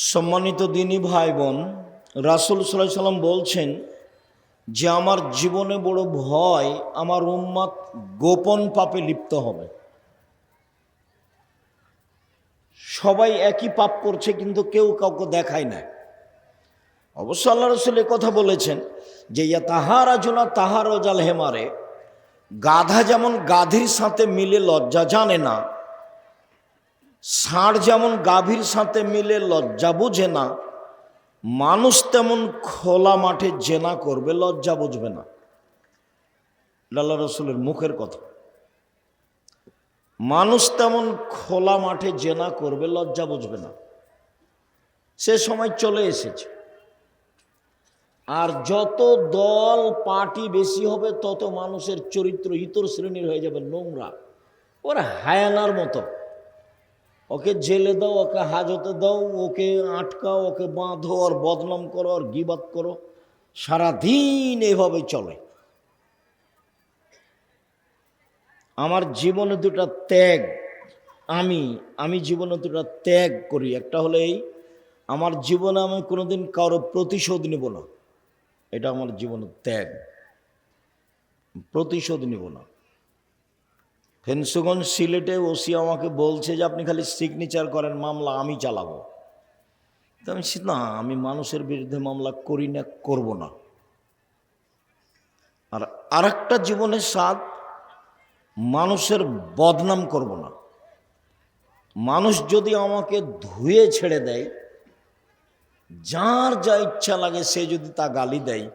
সম্মানিত দিনী ভাই বোন, রাসূল সাল্লাল্লাহু আলাইহি সাল্লাম বলছেন যে আমার জীবনে বড় ভয় আমার উম্মত গোপন পাপে লিপ্ত হবে। সবাই একই পাপ করছে কিন্তু কেউ কাউকে দেখায় না। অবশ্য আল্লাহ রাসূল কথা বলেছেন যে ইয়াতাহারাজুনা তাহারুজাল হেমারে, গাধা যেমন গাধীর সাথে মিলে লজ্জা জানে না, ষাঁড় যেমন গাভীর সাথে মিলে লজ্জা বুঝে না, মানুষ তেমন খোলা মাঠে জেনা করবে, লজ্জা বুঝবে না। আল্লাহ রসুলের মুখের কথা। মানুষ তেমন খোলা মাঠে জেনা করবে, লজ্জা বুঝবে না। সে সময় চলে এসেছে। আর যত দল পার্টি বেশি হবে তত মানুষের চরিত্র ইতর শ্রেণীর হয়ে যাবে, নোংরা। ওরা হায়ানার মতো। ওকে জেলে দাও, ওকে হাজতে দাও, ওকে আটকাও, ওকে বাঁধো, আর বদনাম করো, আর গিবাত করো, সারাদিন এভাবে চলে। আমার জীবনে দুটা ত্যাগ, আমি জীবনে দুটা ত্যাগ করি। একটা হলো এই, আমার জীবনে আমি কোনোদিন কারো প্রতিশোধ নেব না। এটা আমার জীবনের ত্যাগ, প্রতিশোধ নেব না। ফেন্সুগঞ্জ সিলেটে ওসি আমাকে বলছে যে আপনি খালি সিগনেচার করেন, মামলা আমি চালাবো। তো আমি না, আমি মানুষের বিরুদ্ধে মামলা করি না, করব না। আর আরেকটা জীবনের স্বাদ, মানুষের বদনাম করব না। মানুষ যদি আমাকে ধুয়ে ছেড়ে দেয়, যার যা ইচ্ছা লাগে সে যদি তা গালি দেয়,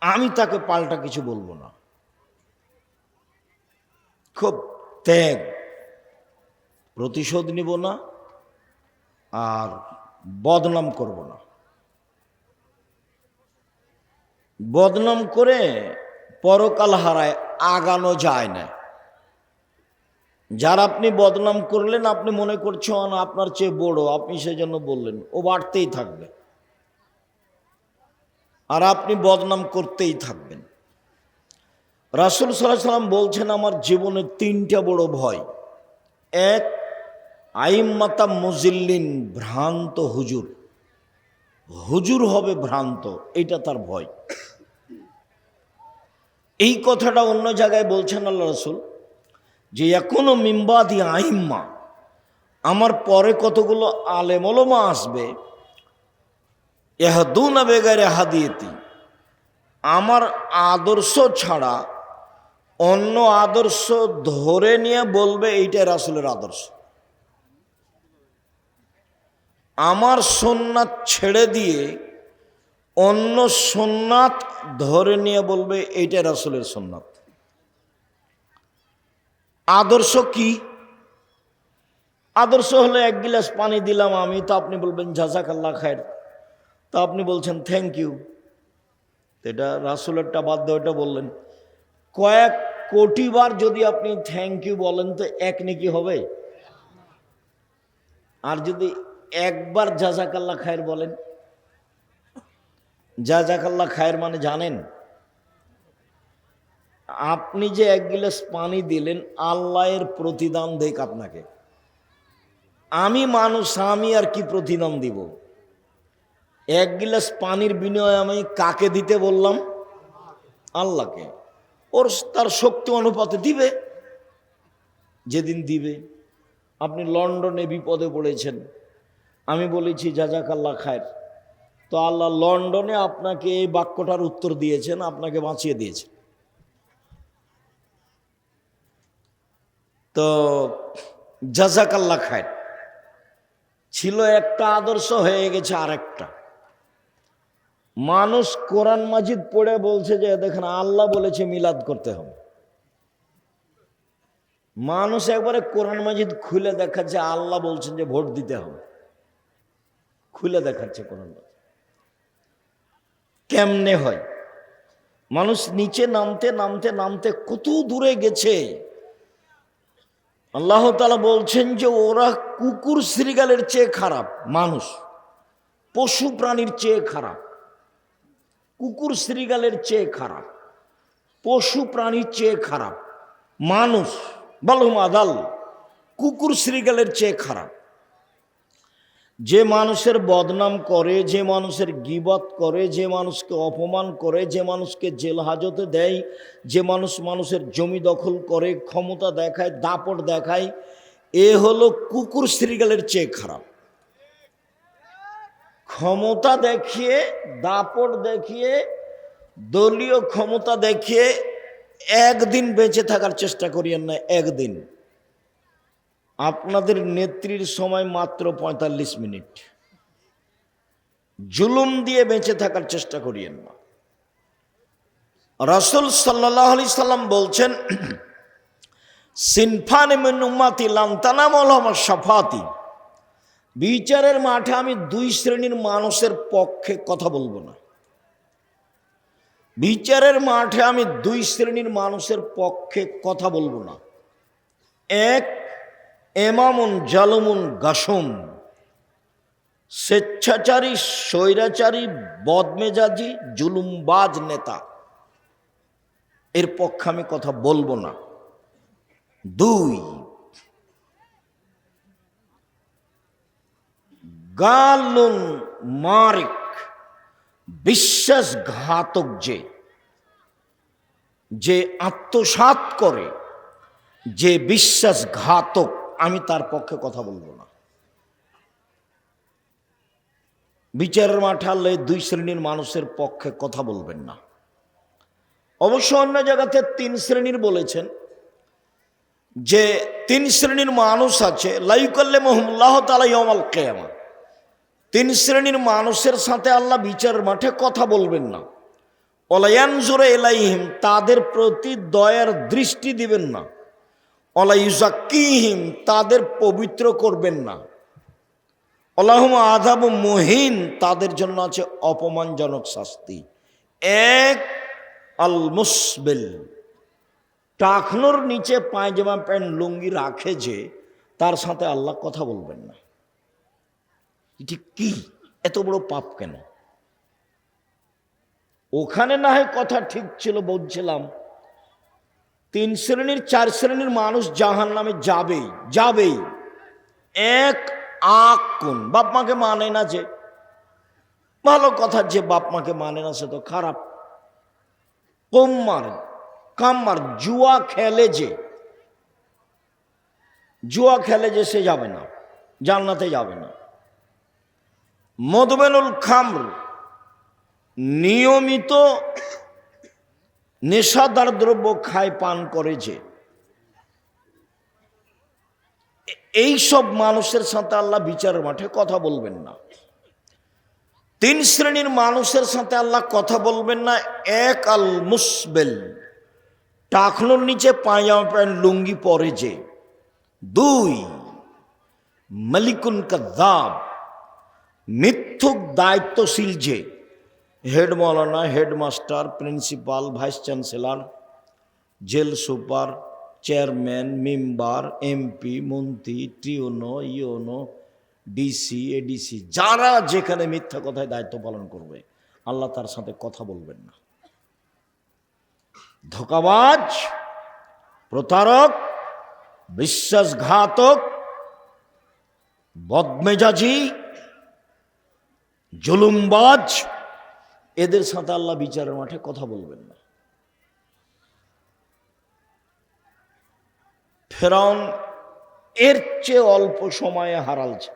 আমি তাকে পাল্টা কিছু বলবো না। খুব ত্যাগ, প্রতিশোধ নিব না, আর বদনাম করব না। বদনাম করে পরকাল হারায় আগানো যায় না। যার আপনি বদনাম করলেন, আপনি মনে করছেন আপনার চেয়ে বড়, আপনি সেজন্য বললেন, ও বাড়তেই থাকবে আর আপনি বদনাম করতেই থাকবেন। রাসূল সাল্লাল্লাহু আলাইহি সাল্লাম বলছেন আমার জীবনে তিনটা বড় ভয়। এক, আইম্মাতা মুজিল্লিন, ভ্রান্ত হুজুর। হুজুর হবে ভ্রান্ত, এটা তার ভয়। এই কথাটা অন্য জায়গায় বলছেন আল্লাহ রাসূল যে এখনো মিম্বাদি আইম্মা, আমার পরে কতগুলো আলেম ওলামা আসবে, ইয়াহদুনা বেগাইরে হাদিয়াতি, আমার আদর্শ ছাড়া অন্য আদর্শ ধরে নিয়ে বলবে এইটাই রাসূলের আদর্শ। আমার সুন্নাত ছেড়ে দিয়ে অন্য সুন্নাত ধরে নিয়ে বলবে এইটাই রাসূলের সুন্নাত। আদর্শ কি? আদর্শ হলো এক গিলাস পানি দিলাম আমি, তো আপনি বলবেন জাযাকাল্লাহ খায়ের, তো আপনি বলছেন থ্যাংক ইউ। এটা রাসূলেরটা বাদ দিয়ে ওটা বললেন। কয়েক কোটি বার যদি আপনি থ্যাংক ইউ বলেন তো এক নেকি হবে। আর যদি একবার জাযাকাল্লাহ খায়ের বলেন, জাযাকাল্লাহ খায়ের মানে জানেন? আপনি যে এক গিলাস পানি দিলেন, আল্লাহর প্রতিদান দেখ আপনাকে। আমি মানুষ, আমি আর কি প্রতিদান দিব? এক গিলাস পানির বিনিময়ে আমি কাকে দিতে বললাম? আল্লাহকে। ওর তার শক্তি অনুপাতে দিবে, যেদিন দিবে। আপনি লন্ডনে বিপদে পড়েছেন, আমি বলেছি জাযাকাল্লাহ খায়ের, তো আল্লাহ লন্ডনে আপনাকে এই বাক্যটার উত্তর দিয়েছেন, আপনাকে বাঁচিয়ে দিয়েছেন। তো জাযাকাল্লাহ খায়ের ছিল একটা আদর্শ, হয়ে গেছে আরেকটা। মানুষ কোরআন মাজিদ পড়ে বলছে যে দেখেন আল্লাহ বলেছে মিলাদ করতে হবে। মানুষ একবারে কোরআন মাজিদ খুলে দেখাচ্ছে আল্লাহ বলছেন যে ভোট দিতে হবে, খুলে দেখাচ্ছে কোরআন মাজিদ। কেমনে হয়? মানুষ নিচে নামতে নামতে নামতে কত দূরে গেছে। আল্লাহ তাআলা বলছেন যে ওরা কুকুর শ্রীগালের চেয়ে খারাপ। মানুষ পশু প্রাণীর চেয়ে খারাপ, কুকুর শ্রীগালের চেয়ে খারাপ, পশু প্রাণীর চেয়ে খারাপ। মানুষ বালুম আদাল, কুকুর শ্রীগালের চেয়ে খারাপ। যে মানুষের বদনাম করে, যে মানুষের গীবত করে, যে মানুষকে অপমান করে, যে মানুষকে জেল হাজতে দেয়, যে মানুষ মানুষের জমি দখল করে, ক্ষমতা দেখায়, দাপট দেখায়, এ হলো কুকুর শ্রীগালের চেয়ে খারাপ। ক্ষমতা দেখিয়ে, দাপট দেখিয়ে, দলীয় ক্ষমতা দেখিয়ে একদিন বেঁচে থাকার চেষ্টা করিয়েন না। একদিন আপনাদের নেত্রীর সময় মাত্র ৪৫ মিনিট। জুলুম দিয়ে বেঁচে থাকার চেষ্টা করিয়েন না। রাসূল সাল্লাল্লাহু আলাইহি সাল্লাম বলছেন, সিনফানে মিন উম্মতি লান তানামুল শাফাতি, বিচারের মাঠে আমি দুই শ্রেণীর মানুষের পক্ষে কথা বলবো না। বিচারের মাঠে আমি দুই শ্রেণীর মানুষের পক্ষে কথা বলবো না। এক, ইমামুন জালুমুন গাসুম, স্বেচ্ছাচারী, স্বৈরাচারী, বদমেজাজি, জুলুমবাজ নেতা, এর পক্ষে আমি কথা বলবো না। দুই, গালুন মারিক, বিশ্বাসঘাতক, যে আত্মসাৎ করে, যে বিশ্বাসঘাতক, আমি তার পক্ষে কথা বলবো না। বিচারের মাঠে আল্লাহ দুই শ্রেণীর মানুষের পক্ষে কথা বলবেন না। অবশ্য অন্য জায়গাতে তিন শ্রেণীর বলেছেন, যে তিন শ্রেণীর মানুষ আছে, লা ইউকাল্লিমুহুমুল্লাহু তাআলা ইয়াওমাল কিয়ামা, তিন শ্রেণীর মানুষের সাথে আল্লাহ বিচারের মাঠে কথা বলবেন না। ওয়ালা ইয়ানজুরু ইলাইহিম, তাদের প্রতি দয়ার দৃষ্টি দিবেন না। ওয়ালা ইউযাক্কিহিম, তাদের পবিত্র করবেন না। ওয়ালাহুম আযাবুম মুহিন, তাদের জন্য আছে অপমানজনক শাস্তি। এক, আল মুসবিল, টাকনোর নিচে পায়জামা প্যান্ট লুঙ্গি রাখে যে, তার সাথে আল্লাহ কথা বলবেন না। এটি কি এত বড় পাপ কেন? ওখানে না হয় কথা ঠিক ছিল, বলছিলাম তিন শ্রেণীর চার শ্রেণীর মানুষ জাহান্নামে যাবেই যাবেই। এক, আকুন, বাপ মাকে মানে না, যে ভালো কথা, যে বাপ মাকে মানে না সে তো খারাপ। কোম্মার, কাম্মার, জুয়া খেলে যে, জুয়া খেলে যে সে যাবে না, জান্নাতে যাবে না। মদমেনুল খামর, নিয়মিত নেশাদার দ্রব্য খায়, পান করে যে, এই সব মানুষের সাথে আল্লাহ বিচারের মাঠে কথা বলবেন না। তিন শ্রেণীর মানুষের সাথে আল্লাহ কথা বলবেন না। এক, আল মুসবেল, টাকনোর নিচে পায়জামা প্যান্ট লুঙ্গি পরে যে। দুই, মালিকুন কাযাব, মিথ্যুক দায়িত্বশীল যে, head maulana, headmaster, principal, vice chancellor, jail super, chairman, member, MP, মন্ত্রী, টিওনো, ইওনো, ডিসি, এডিসি, যারা যেখানে মিথ্যা কথায় দায়িত্ব পালন করবে, আল্লাহ তার সাথে কথা বলবেন না। ধোঁকাবাজ, প্রতারক, বিশ্বাসঘাতক, বদমেজাজি, জুলুমবাজ, এদের সাথে আল্লাহ বিচারের মাঠে কথা বলবেন না। ফেরাউন এর চেয়ে অল্প সময়ে হারালছে।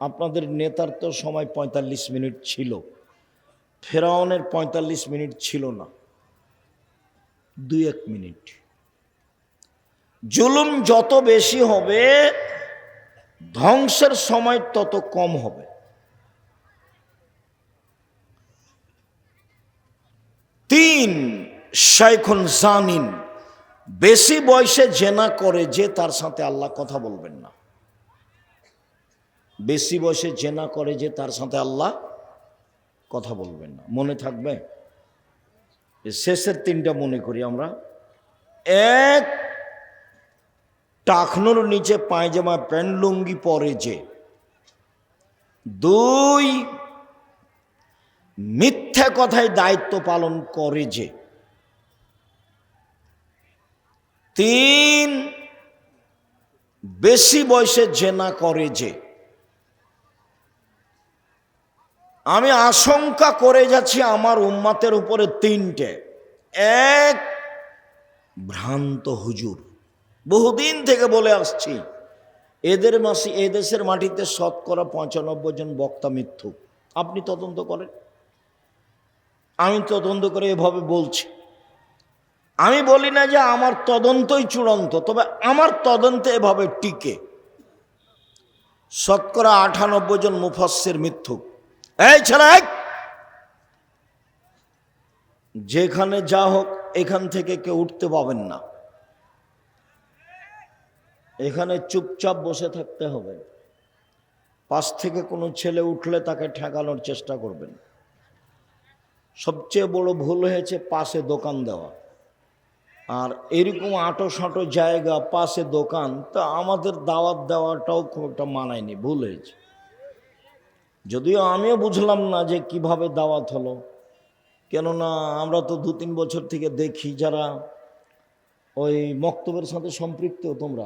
আপনাদের নেতার তো সময় ৪৫ মিনিট ছিল, ফেরাউনের ৪৫ মিনিট ছিল না, ২-১ মিনিট। জুলুম যত বেশি হবে, ধ্বংসের সময় তত কম হবে। তিন, শাইখুন জানিন, বেশি বয়সে জেনা করে যে, তার সাথে আল্লাহ কথা বলবেন না। বেশি বয়সে জেনা করে যে, তার সাথে আল্লাহ কথা বলবেন না। মনে থাকবে? শেষের তিনটা মনে করি আমরা। এক, টাকনোর নিচে পায়জামা প্যান্ট লুঙ্গি পরে যে। দুই, মিথ্যা কথায় দায়িত্ব পালন করে যে। তিন, বেশি বয়সে জেনা করে যে। আমি আশঙ্কা করে যাচ্ছি আমার উম্মতের উপরে তিনটে। এক, ভ্রান্ত হুজুর। বহুদিন থেকে বলে আসছি, এদেশের মাটিতে শতকরা 95 জন বক্তা মিথ্যুক। আপনি তদন্ত করেন, আমি তদন্ত করে এভাবে বলছি। আমি বলি না যে আমার তদন্তই চূড়ান্ত, তবে আমার তদন্তে এভাবে টিকে। শতকরা 98 জন মুফাসসির মিথ্যুক। এই ছেলে, যেখানে যা হোক এখান থেকে কেউ উঠতে পাবেন না, এখানে চুপচাপ বসে থাকতে হবে। পাশ থেকে কোনো ছেলে উঠলে তাকে ঠেকানোর চেষ্টা করবেন। সবচেয়ে বড় ভুল হয়েছে পাশে দোকান দেওয়া। আর এরকম আঁটো সাঁটো জায়গা, পাশে দোকান, তা আমাদের দাওয়াত দেওয়াটাও খুব একটা মানায়নি, ভুল হয়েছে। যদিও আমিও বুঝলাম না যে কিভাবে দাওয়াত হলো, কেননা আমরা তো 2-3 বছর থেকে দেখি যারা ওই মক্তবের সাথে সম্পৃক্ত। তোমরা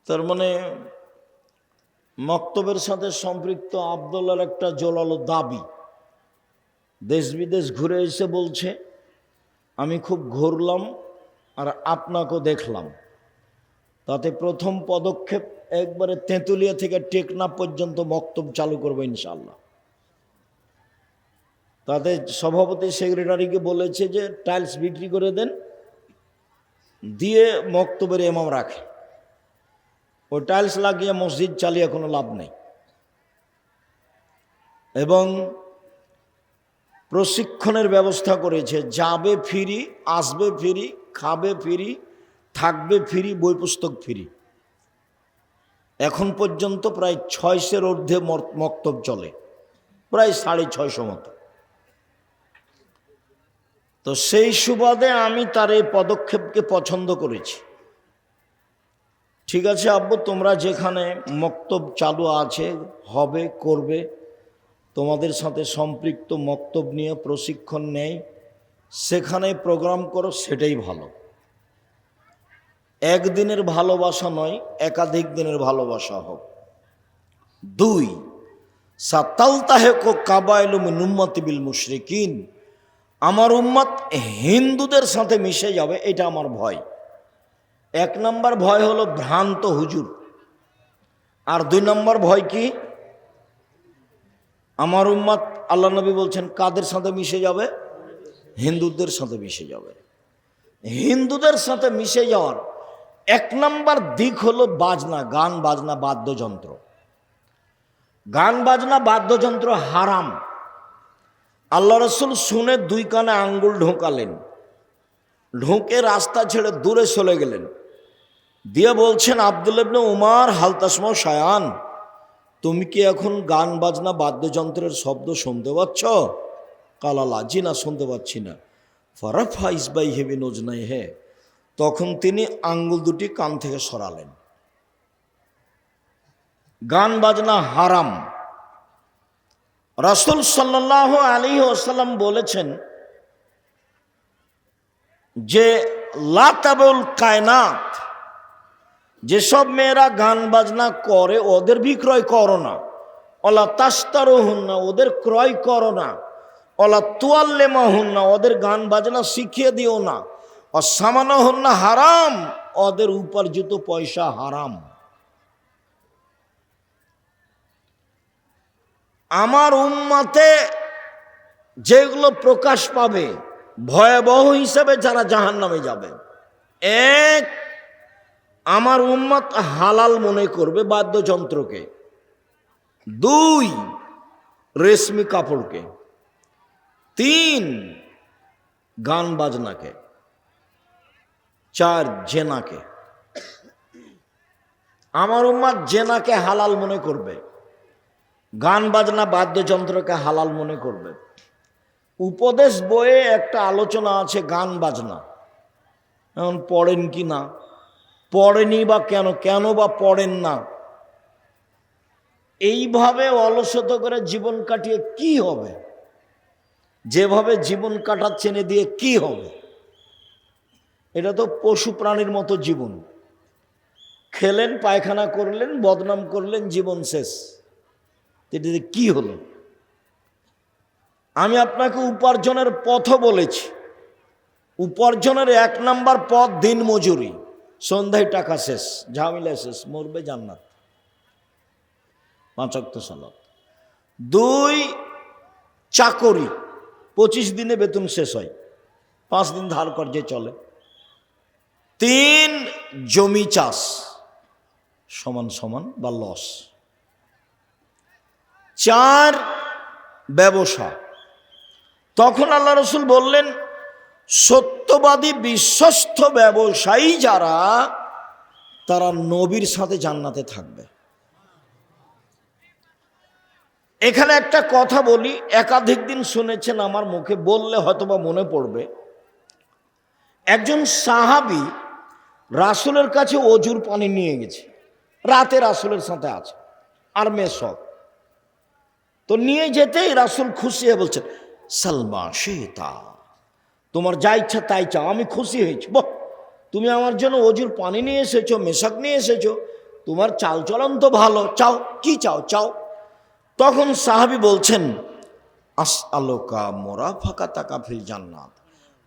তার মানে মক্তবের সাথে সম্পৃক্ত আব্দুল্লাহর একটা জোরালো দাবি, দেশ বিদেশ ঘুরে এসে বলছে আমি খুব ঘুরলাম আর আপনাকেও দেখলাম, তাতে প্রথম পদক্ষেপ একবারে তেঁতুলিয়া থেকে টেকনাফ পর্যন্ত মক্তব চালু করবো ইনশাল্লাহ। তাতে সভাপতি সেক্রেটারিকে বলেছে যে টাইলস বিক্রি করে দেন, দিয়ে মক্তবের ইমাম রাখে। ওই টাইলস লাগিয়ে মসজিদ চালিয়ে কোনো লাভ নেই। এবং প্রশিক্ষণের ব্যবস্থা করেছে, যাবে ফ্রি, আসবে ফ্রি, খাবে ফ্রি, থাকবে ফ্রি, বই পুস্তক ফ্রি। এখন পর্যন্ত প্রায় 600-এর ঊর্ধ্বে মক্তব চলে, প্রায় 650 মতো। তো সেই সুবাদে আমি তার এই পদক্ষেপকে পছন্দ করেছি। ঠিক আছে আব্বু, তোমরা যেখানে মক্তব চালু আছে, হবে, করবে, তোমাদের সাথে সম্পৃক্ত মক্তব নিয়ে প্রশিক্ষণ নেয়, সেখানে প্রোগ্রাম করো, সেটাই ভালো। একদিনের ভালোবাসা নয়, একাধিক দিনের ভালোবাসা হোক। 2, সাতালতাহেকু কাবাইলু মিন উম্মতি বিল মুশরিকিন, আমার উম্মত হিন্দুদের সাথে মিশে যাবে, এটা আমার ভয়। 1 নম্বর ভয় হলো ভ্রান্ত হুজুর, আর 2 নম্বর ভয় কি? আমার উম্মত, আল্লাহ নবী বলছেন কাদের সাথে মিশে যাবে? হিন্দুদের সাথে মিশে যাবে। হিন্দুদের সাথে মিশে যাওয়ার 1 নম্বর দিক হলো বাজনা, গান বাজনা, বাদ্যযন্ত্র। গান বাজনা বাদ্যযন্ত্র হারাম। আল্লাহ রসুল শুনে 2 কানে আঙ্গুল ঢোকালেন, ঢোকে রাস্তা ছেড়ে দূরে চলে গেলেন, দিয়ে বলছেন আব্দুল্লাহ ইবনে উমর, হাল তাসমাউ শায়ান, তুমি কি এখন গান বাজনা বাদ্যযন্ত্রের শব্দ শুনতে পাচ্ছ? কালালা, জি না, শুনতে পাচ্ছি না। ফারাফা ইসবাই হেবি নজনাই হে, তখন তিনি আঙ্গুল দুটি কান থেকে সরালেন। গান বাজনা হারাম। রাসূল সাল্লাল্লাহু আলাইহি ওয়াসাল্লাম বলেছেন যে লা তাবুল কায়নাত, যেসব মেয়েরা গান বাজনা করে ওদের বিক্রয় করো না। অলা তাস্তারুহুন্না, ওদের ক্রয় করো না। অলা তুয়াল্লিমাহুন্না, ওদের গান বাজনা শিখিয়ে দিও না। অসামানাহুন্না হারাম, ওদের উপার্জিত পয়সা হারাম। আমার উম্মতে যেগুলো প্রকাশ পাবে ভয়াবহ হিসেবে যারা জাহান্নামে যাবে, 1, আমার উম্মত হালাল মনে করবে বাদ্যযন্ত্রকে। 2, রেশমি কাপড়কে। 3, গান বাজনাকে। 4, জেনাকে। আমার উম্মত জেনাকে হালাল মনে করবে, গান বাজনা বাদ্যযন্ত্রকে হালাল মনে করবে। উপদেশ বইয়ে একটা আলোচনা আছে গান বাজনা, এখন পড়েন কি না, পড়েনি বা কেন, কেন বা পড়েন না। এইভাবে অলসতা করে জীবন কাটিয়ে কি হবে? যেভাবে জীবন কাটাচ্ছেন এ দিয়ে কি হবে? এটা তো পশু প্রাণীর মতো জীবন। খেলেন, পায়খানা করলেন, বদনাম করলেন, জীবন শেষ। এটাতে কি হলো? আমি আপনাকে উপার্জনের পথও বলেছি। উপার্জনের 1 নাম্বার পথ দিন মজুরি। সন্ধ্যায় টাকা শেষ, ঝামেলা শেষ, মরবে জান্নাত। 5 ওয়াক্ত সালাত। 2 চাকরি, 25 দিনে বেতন শেষ হয়, 5 দিন ধার কর্জে চলে। 3 জমি চাষ, সমান সমান বা লস। 4 ব্যবসা। তখন আল্লাহ রসুল বললেন, সত্যবাদী বিশ্বস্ত ব্যবসায়ী যারা, তারা নবীর সাথে জান্নাতে থাকবে। এখানে একটা কথা বলি, একাধিক দিন শুনেছেন আমার মুখে, বললে হয়তোবা মনে পড়বে। একজন সাহাবী রাসূলের কাছে অজুর পানি নিয়ে গেছে, রাতে রাসূলের সাথে আছে আর মেসক। তো নিয়ে যেতেই রাসূল খুশি হয়ে বলছেন, সালমা শেতা, তোমার যা ইচ্ছা তাই চাও, আমি খুশি হয়েছি। বাহ, তুমি আমার জন্য অজুর পানি নিয়ে এসেছো, মেশাক নিয়ে এসেছো, তোমার চালচলন তো ভালো, চাও, কি চাও চাও। তখন সাহাবী বলছেন, আসআলুকা মুরাফাকাতাকা ফিল জান্নাত,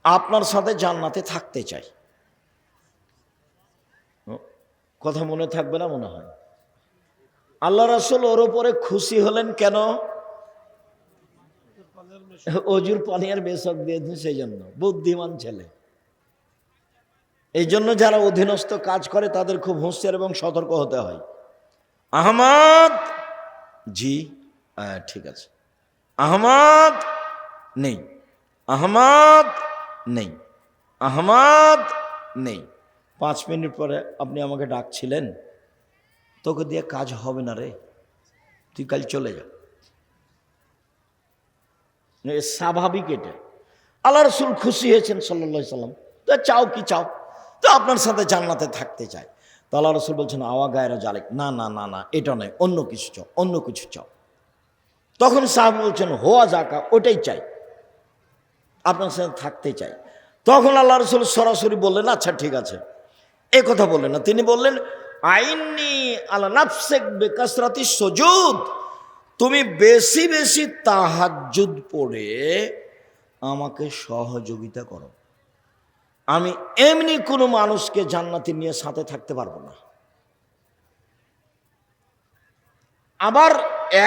আপনার সাথে জান্নাতে থাকতে চাই। কথা মনে থাকবে না মনে হয়? আল্লাহ রাসূল ওর উপরে খুশি হলেন কেন? অজুর পানি আর মেশক দিয়েছেন সেই জন্য। বুদ্ধিমান ছেলে। এই জন্য যারা অধীনস্থ কাজ করে তাদের খুব হুঁশিয়ার এবং সতর্ক হতে হয়। আহমদ, জি ঠিক আছে, আহমদ নেই, আহমদ নেই, আহমদ নেই। 5 মিনিট পরে, আপনি আমাকে ডাকছিলেন, তোকে দিয়ে কাজ হবে না রে, তুই কাল চলে যা। স্বাভাবিক এটা। আল্লাহ রসুল খুশি হয়েছেন সাল্লাল্লাহু আলাইহি সাল্লাম। তো চাও কি চাও? তো আপনার সাথে জান্নাতে থাকতে চাই। তো আল্লাহ রসুল বলছেন, আওয়া গায়রা জালেক, না না না না, এটা নয়, অন্য কিছু চাও, অন্য কিছু চাও। তখন সাহাবী বলছেন, হোয়া জাকা, ওটাই চাই, আপনার সাথে থাকতে চাই। তখন আল্লাহ রসুল সরাসরি বললেন, আচ্ছা ঠিক আছে। এ কথা বললেন না, তিনি বললেন, আইনি আলা নাফসিক বিকাসরাতি সুজুদ, তুমি বেশি বেশি তাহাজ্জুদ পড়ে আমাকে সহযোগিতা করো। আমি এমনি কোনো মানুষকে জান্নাতে নিয়ে সাথে থাকতে পারবো না। আবার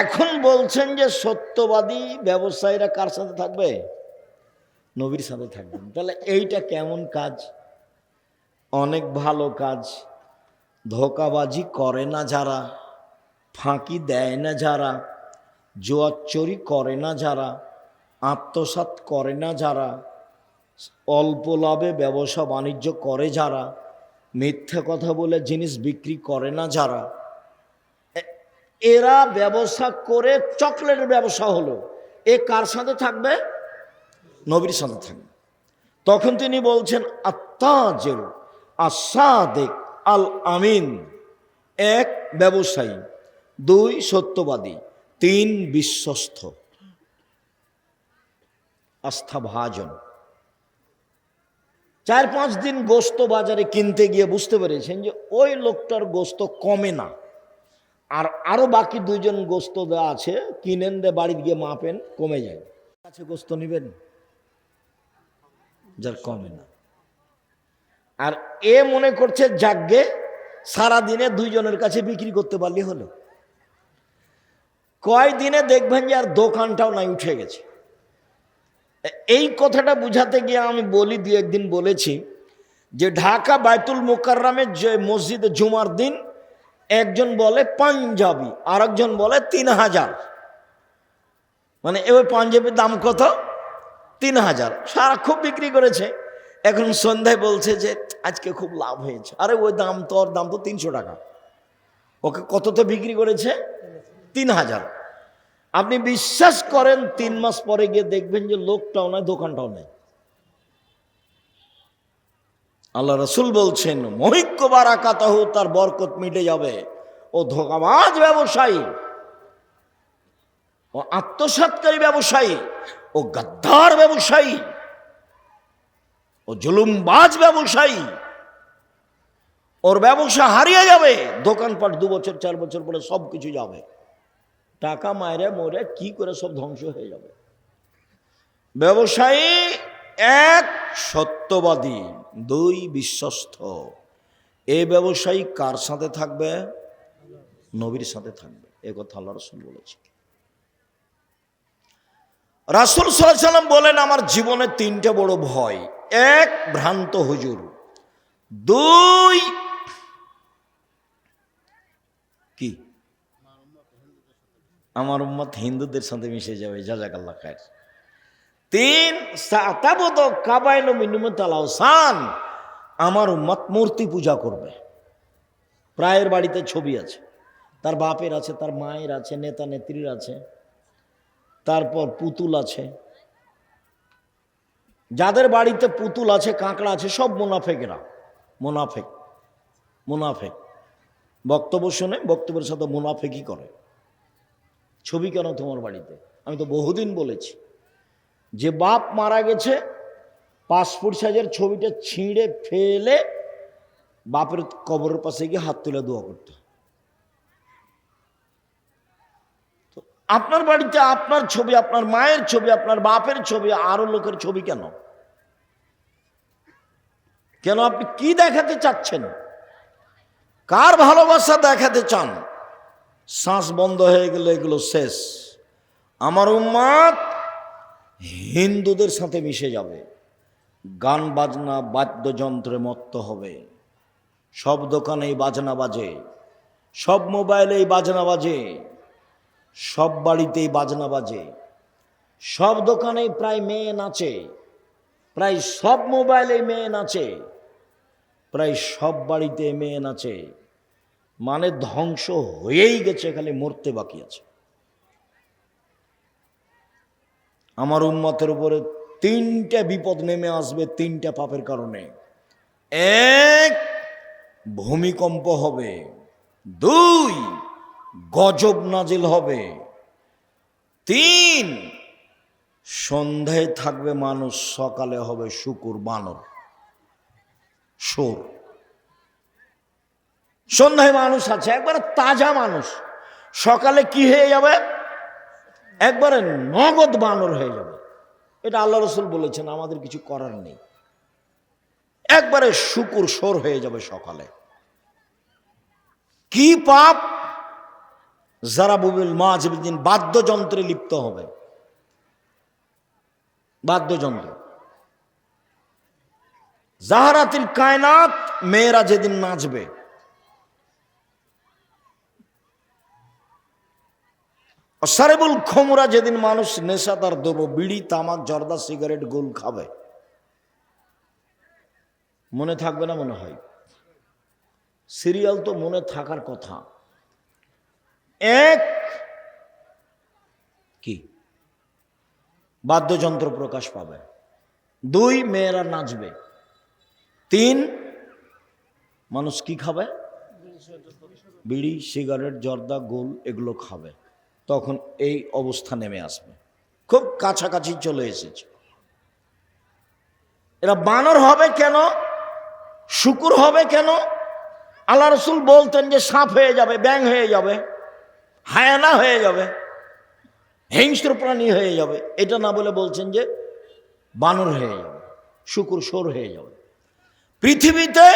এখন বলছেন যে সত্যবাদী ব্যবসায়ীরা কার সাথে থাকবে? নবীর সাথে থাকবেন। তাহলে এইটা কেমন কাজ? অনেক ভালো কাজ। ধোঁকাবাজি করে না যারা, ফাঁকি দেয় না যারা, জুয়াচুরি করে না যারা, আত্মসাৎ করে না যারা, অল্প লাভে ব্যবসা বাণিজ্য করে যারা, মিথ্যা কথা বলে জিনিস বিক্রি করে না যারা, এরা ব্যবসা করে চকলেটের ব্যবসা হলো, এ কার সাথে থাকবে? নবীর সাথে থাকবে। তখন তিনি বলছেন, আত্তাজির আস-সাদিক আল আমিন, 1 ব্যবসায়ী, 2 সত্যবাদী, 3 বিশ্বস্ত, আস্থাভাজন। 4-5 দিন গোস্ত বাজারে কিনতে গিয়ে বুঝতে পেরেছেন যে ওই লোকটার গোস্ত কমে না, আর আরো বাকি 2 জন গোস্ত দেওয়া আছে, কিনেন দে, বাড়িতে গিয়ে মাপেন, কমে যায়। কাছে গোস্ত নেবেন যার কমে না। আর এ মনে করছে যাগ্গে সারাদিনে 2 জনের কাছে বিক্রি করতে পারলে হলো। কয়দিনে দেখবেন যে আর দোকানটাও নাই, উঠে গেছে। এই কথাটা বুঝাতে গিয়ে আমি বলি, 2-1 দিন বলেছি যে ঢাকা বাইতুল মুকাররমের যে মসজিদে জুমার দিন একজন বলে পাঞ্জাবি, আর একজন বলে 3000। মানে ওই পাঞ্জাবির দাম কত? 3000। সারা খুব বিক্রি করেছে। এখন সন্ধ্যায় বলছে যে আজকে খুব লাভ হয়েছে। আরে ওই দাম, তোর দাম তো 300 টাকা, ওকে কততে বিক্রি করেছে? 3000। আপনি বিশ্বাস করেন 3 মাস পরে গিয়ে দেখবেন যে লোকটাও নাই, দোকানটাও নাই। আল্লাহ রসুল বলছেন, মহিক্য বারাকাতাহু, তার বরকত মিটে যাবে। ও ধোঁকাবাজ ব্যবসায়ী, ও আত্মসাৎকারী ব্যবসায়ী, ও গাদ্দার ব্যবসায়ী, ও জুলুমবাজ ব্যবসায়ী, ওর ব্যবসা হারিয়ে যাবে। দোকানপাট 2 বছর 4 বছর পরে সব কিছু যাবে। টাকা মায়েরা মরে কি করে সব ধ্বংস হয়ে যাবে। ব্যবসায়ী এক, সত্যবাদী, দুই, বিশ্বস্ত। এই ব্যবসায়ী কার সাথে থাকবে? নবীর সাথে থাকবে। এ কথা আল্লাহ রাসূল বলেছে। রাসূল সাল্লাল্লাহু আলাইহি ওয়াসাল্লাম বলেন, আমার জীবনে তিনটা বড় ভয়। এক, ভ্রান্ত হুজুর। দুই, কি? আমার উম্মত হিন্দুদের সাথে মিশে যাবে। জাযাকাল্লাহ খায়ের। তিন, সাতাবদ কাবাইল মিনুমতাল আওসান, আমার উম্মত মূর্তি পূজা করবে। প্রায়ের বাড়িতে ছবি আছে, তার বাপের আছে, তার মায়ের আছে, নেতা নেত্রীর আছে, তারপর পুতুল আছে। যাদের বাড়িতে পুতুল আছে, কাঁকড়া আছে, সব মুনাফেকেরা। মুনাফেক মুনাফেক বক্তব্য শুনে বক্তব্যের সাথে মুনাফেকই করে। ছবি কেন তোমার বাড়িতে? আমি তো বহুদিন বলেছি, যে বাপ মারা গেছে, পাসপোর্ট সাইজের ছবিটা ছিঁড়ে ফেলে বাপের কবরের পাশে গিয়ে হাত তুলে দোয়া করতে। আপনার বাড়িতে আপনার ছবি, আপনার মায়ের ছবি, আপনার বাপের ছবি, আরো লোকের ছবি কেন? কেন? আপনি কি দেখাতে চাচ্ছেন? কার ভালোবাসা দেখাতে চান? শ্বাস বন্ধ হয়ে গেলে এগুলো শেষ। আমার উম্মত হিন্দুদের সাথে মিশে যাবে, গান বাজনা বাদ্যযন্ত্রে মত্ত হবে। সব দোকানেই বাজনা বাজে, সব মোবাইলেই বাজনা বাজে, সব বাড়িতেই বাজনা বাজে, সব দোকানেই প্রায় মেয়ে নাচে, প্রায় সব মোবাইলে মেয়ে নাচে, প্রায় সব বাড়িতে মেয়ে নাচে। মানে ধ্বংস হয়েই গেছে, খালি মরতে বাকি আছে। আমার উম্মতের উপরে তিনটা বিপদ নেমে আসবে, তিনটা পাপের কারণে। এক, ভূমিকম্প হবে। দুই, গজব নাজিল হবে। তিন, সন্ধ্যায় থাকবে মানুষ, সকালে হবে শুকুর, বানর, সোর। সন্ধ্যায় মানুষ আছে, একবারে তাজা মানুষ, সকালে কি হয়ে যাবে? একবারে নগদ বানর হয়ে যাবে। এটা আল্লাহ রাসূল বলেছেন, আমাদের কিছু করার নেই। একবারে শুকুর, সোর হয়ে যাবে সকালে। কি পাপ? জারাবুবিল মাযিবিন, বাদ্যযন্ত্রে লিপ্ত হবে। বাদ্যযন্ত্র। জাহারাতিল কায়নাত, মেয়েরা যেদিন নাচবে। সারেবুল খমরা, যেদিন মানুষ নেশাদার দ্রব্য, বিড়ি, তামাক, জর্দা, সিগারেট, গোল খাবে। মনে থাকবে না? মনে হয় সিরিয়াল তো মনে থাকার কথা। এক, কি? বাদ্যযন্ত্র প্রকাশ পাবে। দুই, মেয়েরা নাচবে। তিন, মানুষ কি খাবে? বিড়ি, সিগারেট, জর্দা, গোল এগুলো খাবে। তখন এই অবস্থা নেমে আসবে, খুব কাছাকাছি চলে এসেছে। এরা বানর হবে কেন? শুকুর হবে কেন? আল্লাহ রাসূল বলতেন যে সাপ হয়ে যাবে, ব্যাঙ হয়ে যাবে, হায়ানা হয়ে যাবে, হিংস্র প্রাণী হয়ে যাবে। এটা না বলে বলছেন যে বানর হয়ে যাবে, শুকুর, সোর হয়ে যাবে। পৃথিবীতে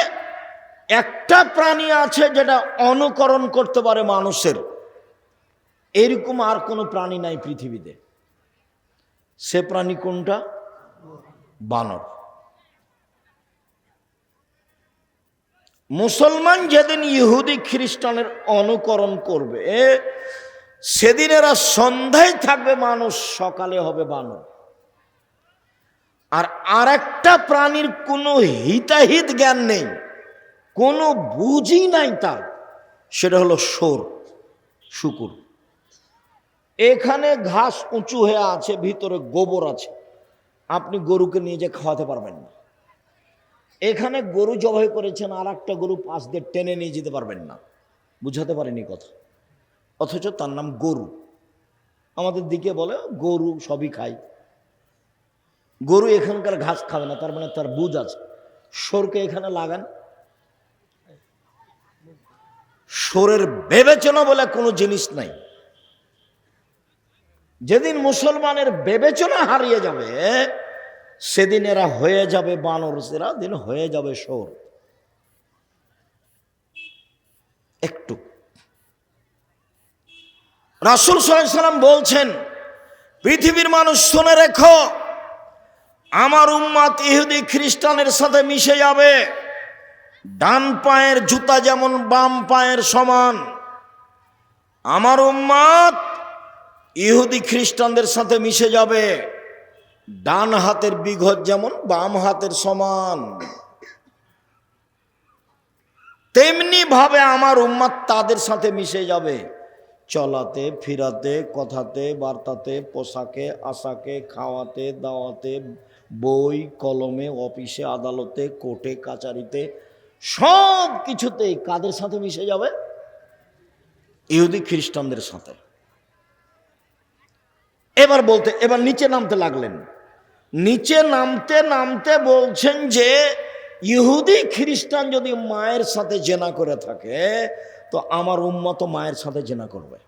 একটা প্রাণী আছে যেটা অনুকরণ করতে পারে মানুষের, এরকম আর কোনো প্রাণী নাই পৃথিবীতে। সে প্রাণী কোনটা? বানর। মুসলমান যেদিন ইহুদি খ্রিস্টানের অনুকরণ করবে, সেদিন এরা সন্ধ্যায় থাকবে মানুষ, সকালে হবে বানর। আর আরেকটা প্রাণীর কোনো হিতাহিত জ্ঞান নেই, কোনো বুঝই নাই তার, সেটা হলো সোর, শুকুর। এখানে ঘাস উঁচু হয়ে আছে, ভিতরে গোবর আছে, আপনি গরুকে নিয়ে যে খাওয়াতে পারবেন না। এখানে গরু জবাই করেছেন, আর একটা গরু পাশ দিয়ে টেনে নিয়ে যেতে পারবেন না। বুঝাতে পারেনি কথা, অথচ তার নাম গরু। আমাদের দিকে বলে গরু সবই খায়, গরু এখানকার ঘাস খাবে না, তার মানে তার বুঝ আছে। সোরকে এখানে লাগান, সোরের বিবেচনা বলে কোনো জিনিস নাই। যেদিন মুসলমানের বিবেচনা হারিয়ে যাবে সেদিন এরা হয়ে যাবে বানর, সেরা দিন হয়ে যাবে শোর। একটু রাসূল সাল্লাল্লাহু আলাইহি সাল্লাম বলছেন, পৃথিবীর মানুষ শুনে রেখো, আমার উম্মত ইহুদি খ্রিস্টানের সাথে মিশে যাবে। ডান পায়ের জুতা যেমন বাম পায়ের সমান, আমার উম্মত ইহুদি খ্রিস্টানদের সাথে মিশে যাবে। ডান হাতের বিঘত যেমন বাম হাতের সমান, তেমনি ভাবে আমার উম্মত তাদের সাথে মিশে যাবে। চলাতে, ফিরাতে, কথাতে, বার্তাতে, পোশাকে, আশাকে, খাওয়াতে, দাওয়াতে, বই কলমে, অফিসে, আদালতে, কোর্টে কাচারিতে, সব কিছুতেই কাদের সাথে মিশে যাবে? ইহুদি খ্রিস্টানদের সাথে। এবার নিচে নামতে লাগলেন। নিচে নামতে নামতে বলছেন যে ইহুদি খ্রিস্টান যদি মায়ের সাথে জেনা করে থাকে তো আমার উম্মত মায়ের সাথে জেনা করবে।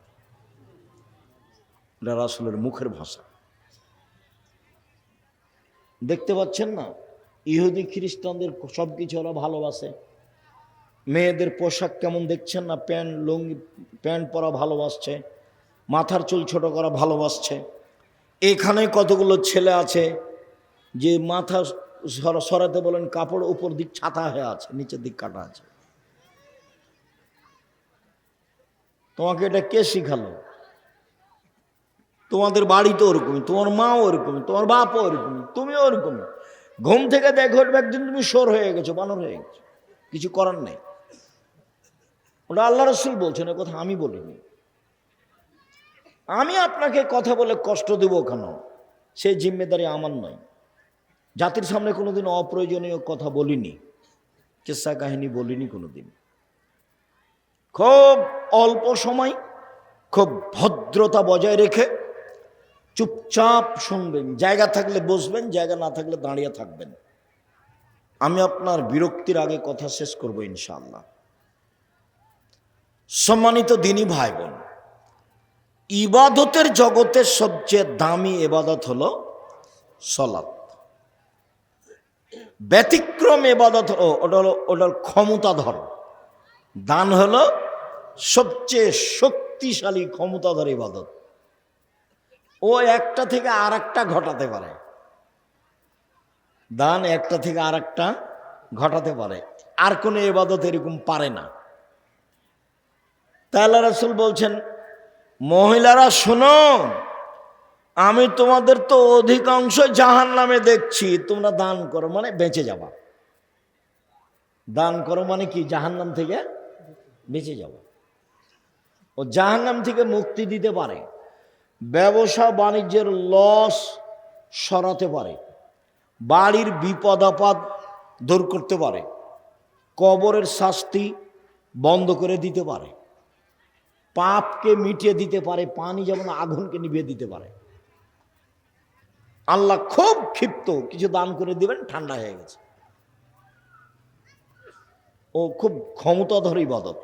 এটা রাসূলের মুখের ভাষা। দেখতে পাচ্ছেন না, ইহুদি খ্রিস্টানদের সব কিছু ওরা ভালোবাসে। মেয়েদের পোশাক কেমন দেখছেন না, লুঙ্গি প্যান্ট পরা ভালোবাসছে, মাথার চুল ছোট করা ভালোবাসছে। এখানে কতগুলো ছেলে আছে যে মাথা সরাতে বলেন, কাপড় উপর দিক ছাতা হয়ে আছে, নিচের দিক কাটা আছে। তোমাকে এটা কে শিখালো? তোমাদের বাড়ি তো ওরকমই, তোমার মাও ওরকমই, তোমার বাপও ওরকমই, তুমিও ওরকমই। ঘুম থেকে দেখো একদিন তুমি শোর হয়ে গেছো, বানর হয়ে গেছো, কিছু করার নেই। ওটা আল্লাহ রাসূল বলছেন, এ কথা আমি বলিনি। আমি আপনাকে কথা বলে কষ্ট দেব কেন, সেই জিম্মেদারি আমার নয়। জাতির সামনে কোনোদিন অপ্রয়োজনীয় কথা বলিনি, কিসসা কাহিনী বলিনি কোনোদিন। খুব অল্প সময়, খুব ভদ্রতা বজায় রেখে চুপচাপ শুনবেন, জায়গা থাকলে বসবেন, জায়গা না থাকলে দাঁড়িয়ে থাকবেন। আমি আপনার বিরক্তির আগে কথা শেষ করব ইনশাআল্লাহ। সম্মানিত দিনী ভাই বোন, ইবাদতের জগতের সবচেয়ে দামি ইবাদত হলো সালাত। ব্যতিক্রম ইবাদত ওটার ক্ষমতাধর। দান হলো সবচেয়ে শক্তিশালী ক্ষমতাধর ইবাদত। ও একটা থেকে আর একটা ঘটাতে পারে। দান একটা থেকে আর একটা ঘটাতে পারে, আর কোনো ইবাদত এরকম পারে না। তাই আল্লাহ রাসূল বলছেন, মহিলারা শোনো, আমি তোমাদের তো অধিকাংশ জাহান্নামে দেখছি, তোমরা দান করো মানে বেঁচে যাবা। দান করো মানে কি? জাহান্নাম থেকে বেঁচে যাবা। ও জাহান্নাম থেকে মুক্তি দিতে পারে, ব্যবসা বাণিজ্যের লস সরাতে পারে, বাড়ির বিপদ আপদ দূর করতে পারে, কবরের শাস্তি বন্ধ করে দিতে পারে, পাপকে মিটিয়ে দিতে পারে, পানি যেমন আগুনকে নিভিয়ে দিতে পারে। আল্লাহ খুব ক্ষিপ্ত, কিছু দান করে দিবেন, ঠান্ডা হয়ে গেছে। ও খুব ক্ষমতাধর ইবাদত।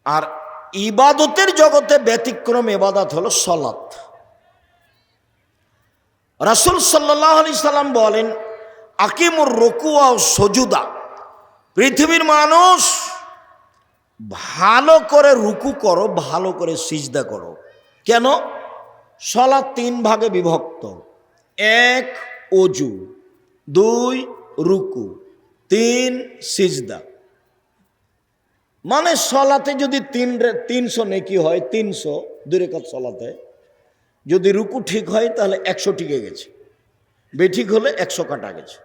আর ইবাদতের জগতে ব্যতিক্রম ইবাদত হলো সালাত। রাসূল সাল্লাল্লাহু আলাইহি সাল্লাম বলেন, আকিমুর রুকু ওয়া সুজুদা, পৃথিবীর মানুষ ভালো করে রুকু করো, ভালো করে সিজদা করো। কেন? সালাত তিন ভাগে বিভক্ত। এক ওযু, দুই রুকু, তিন সিজদা। মানে সালাতে যদি 300 নেকি হয়, 300 দুই রাকাত সালাতে, যদি রুকু ঠিক হয় তাহলে 100 টিকে গেছে, বেঠিক হলে 100 কাটা গেছে।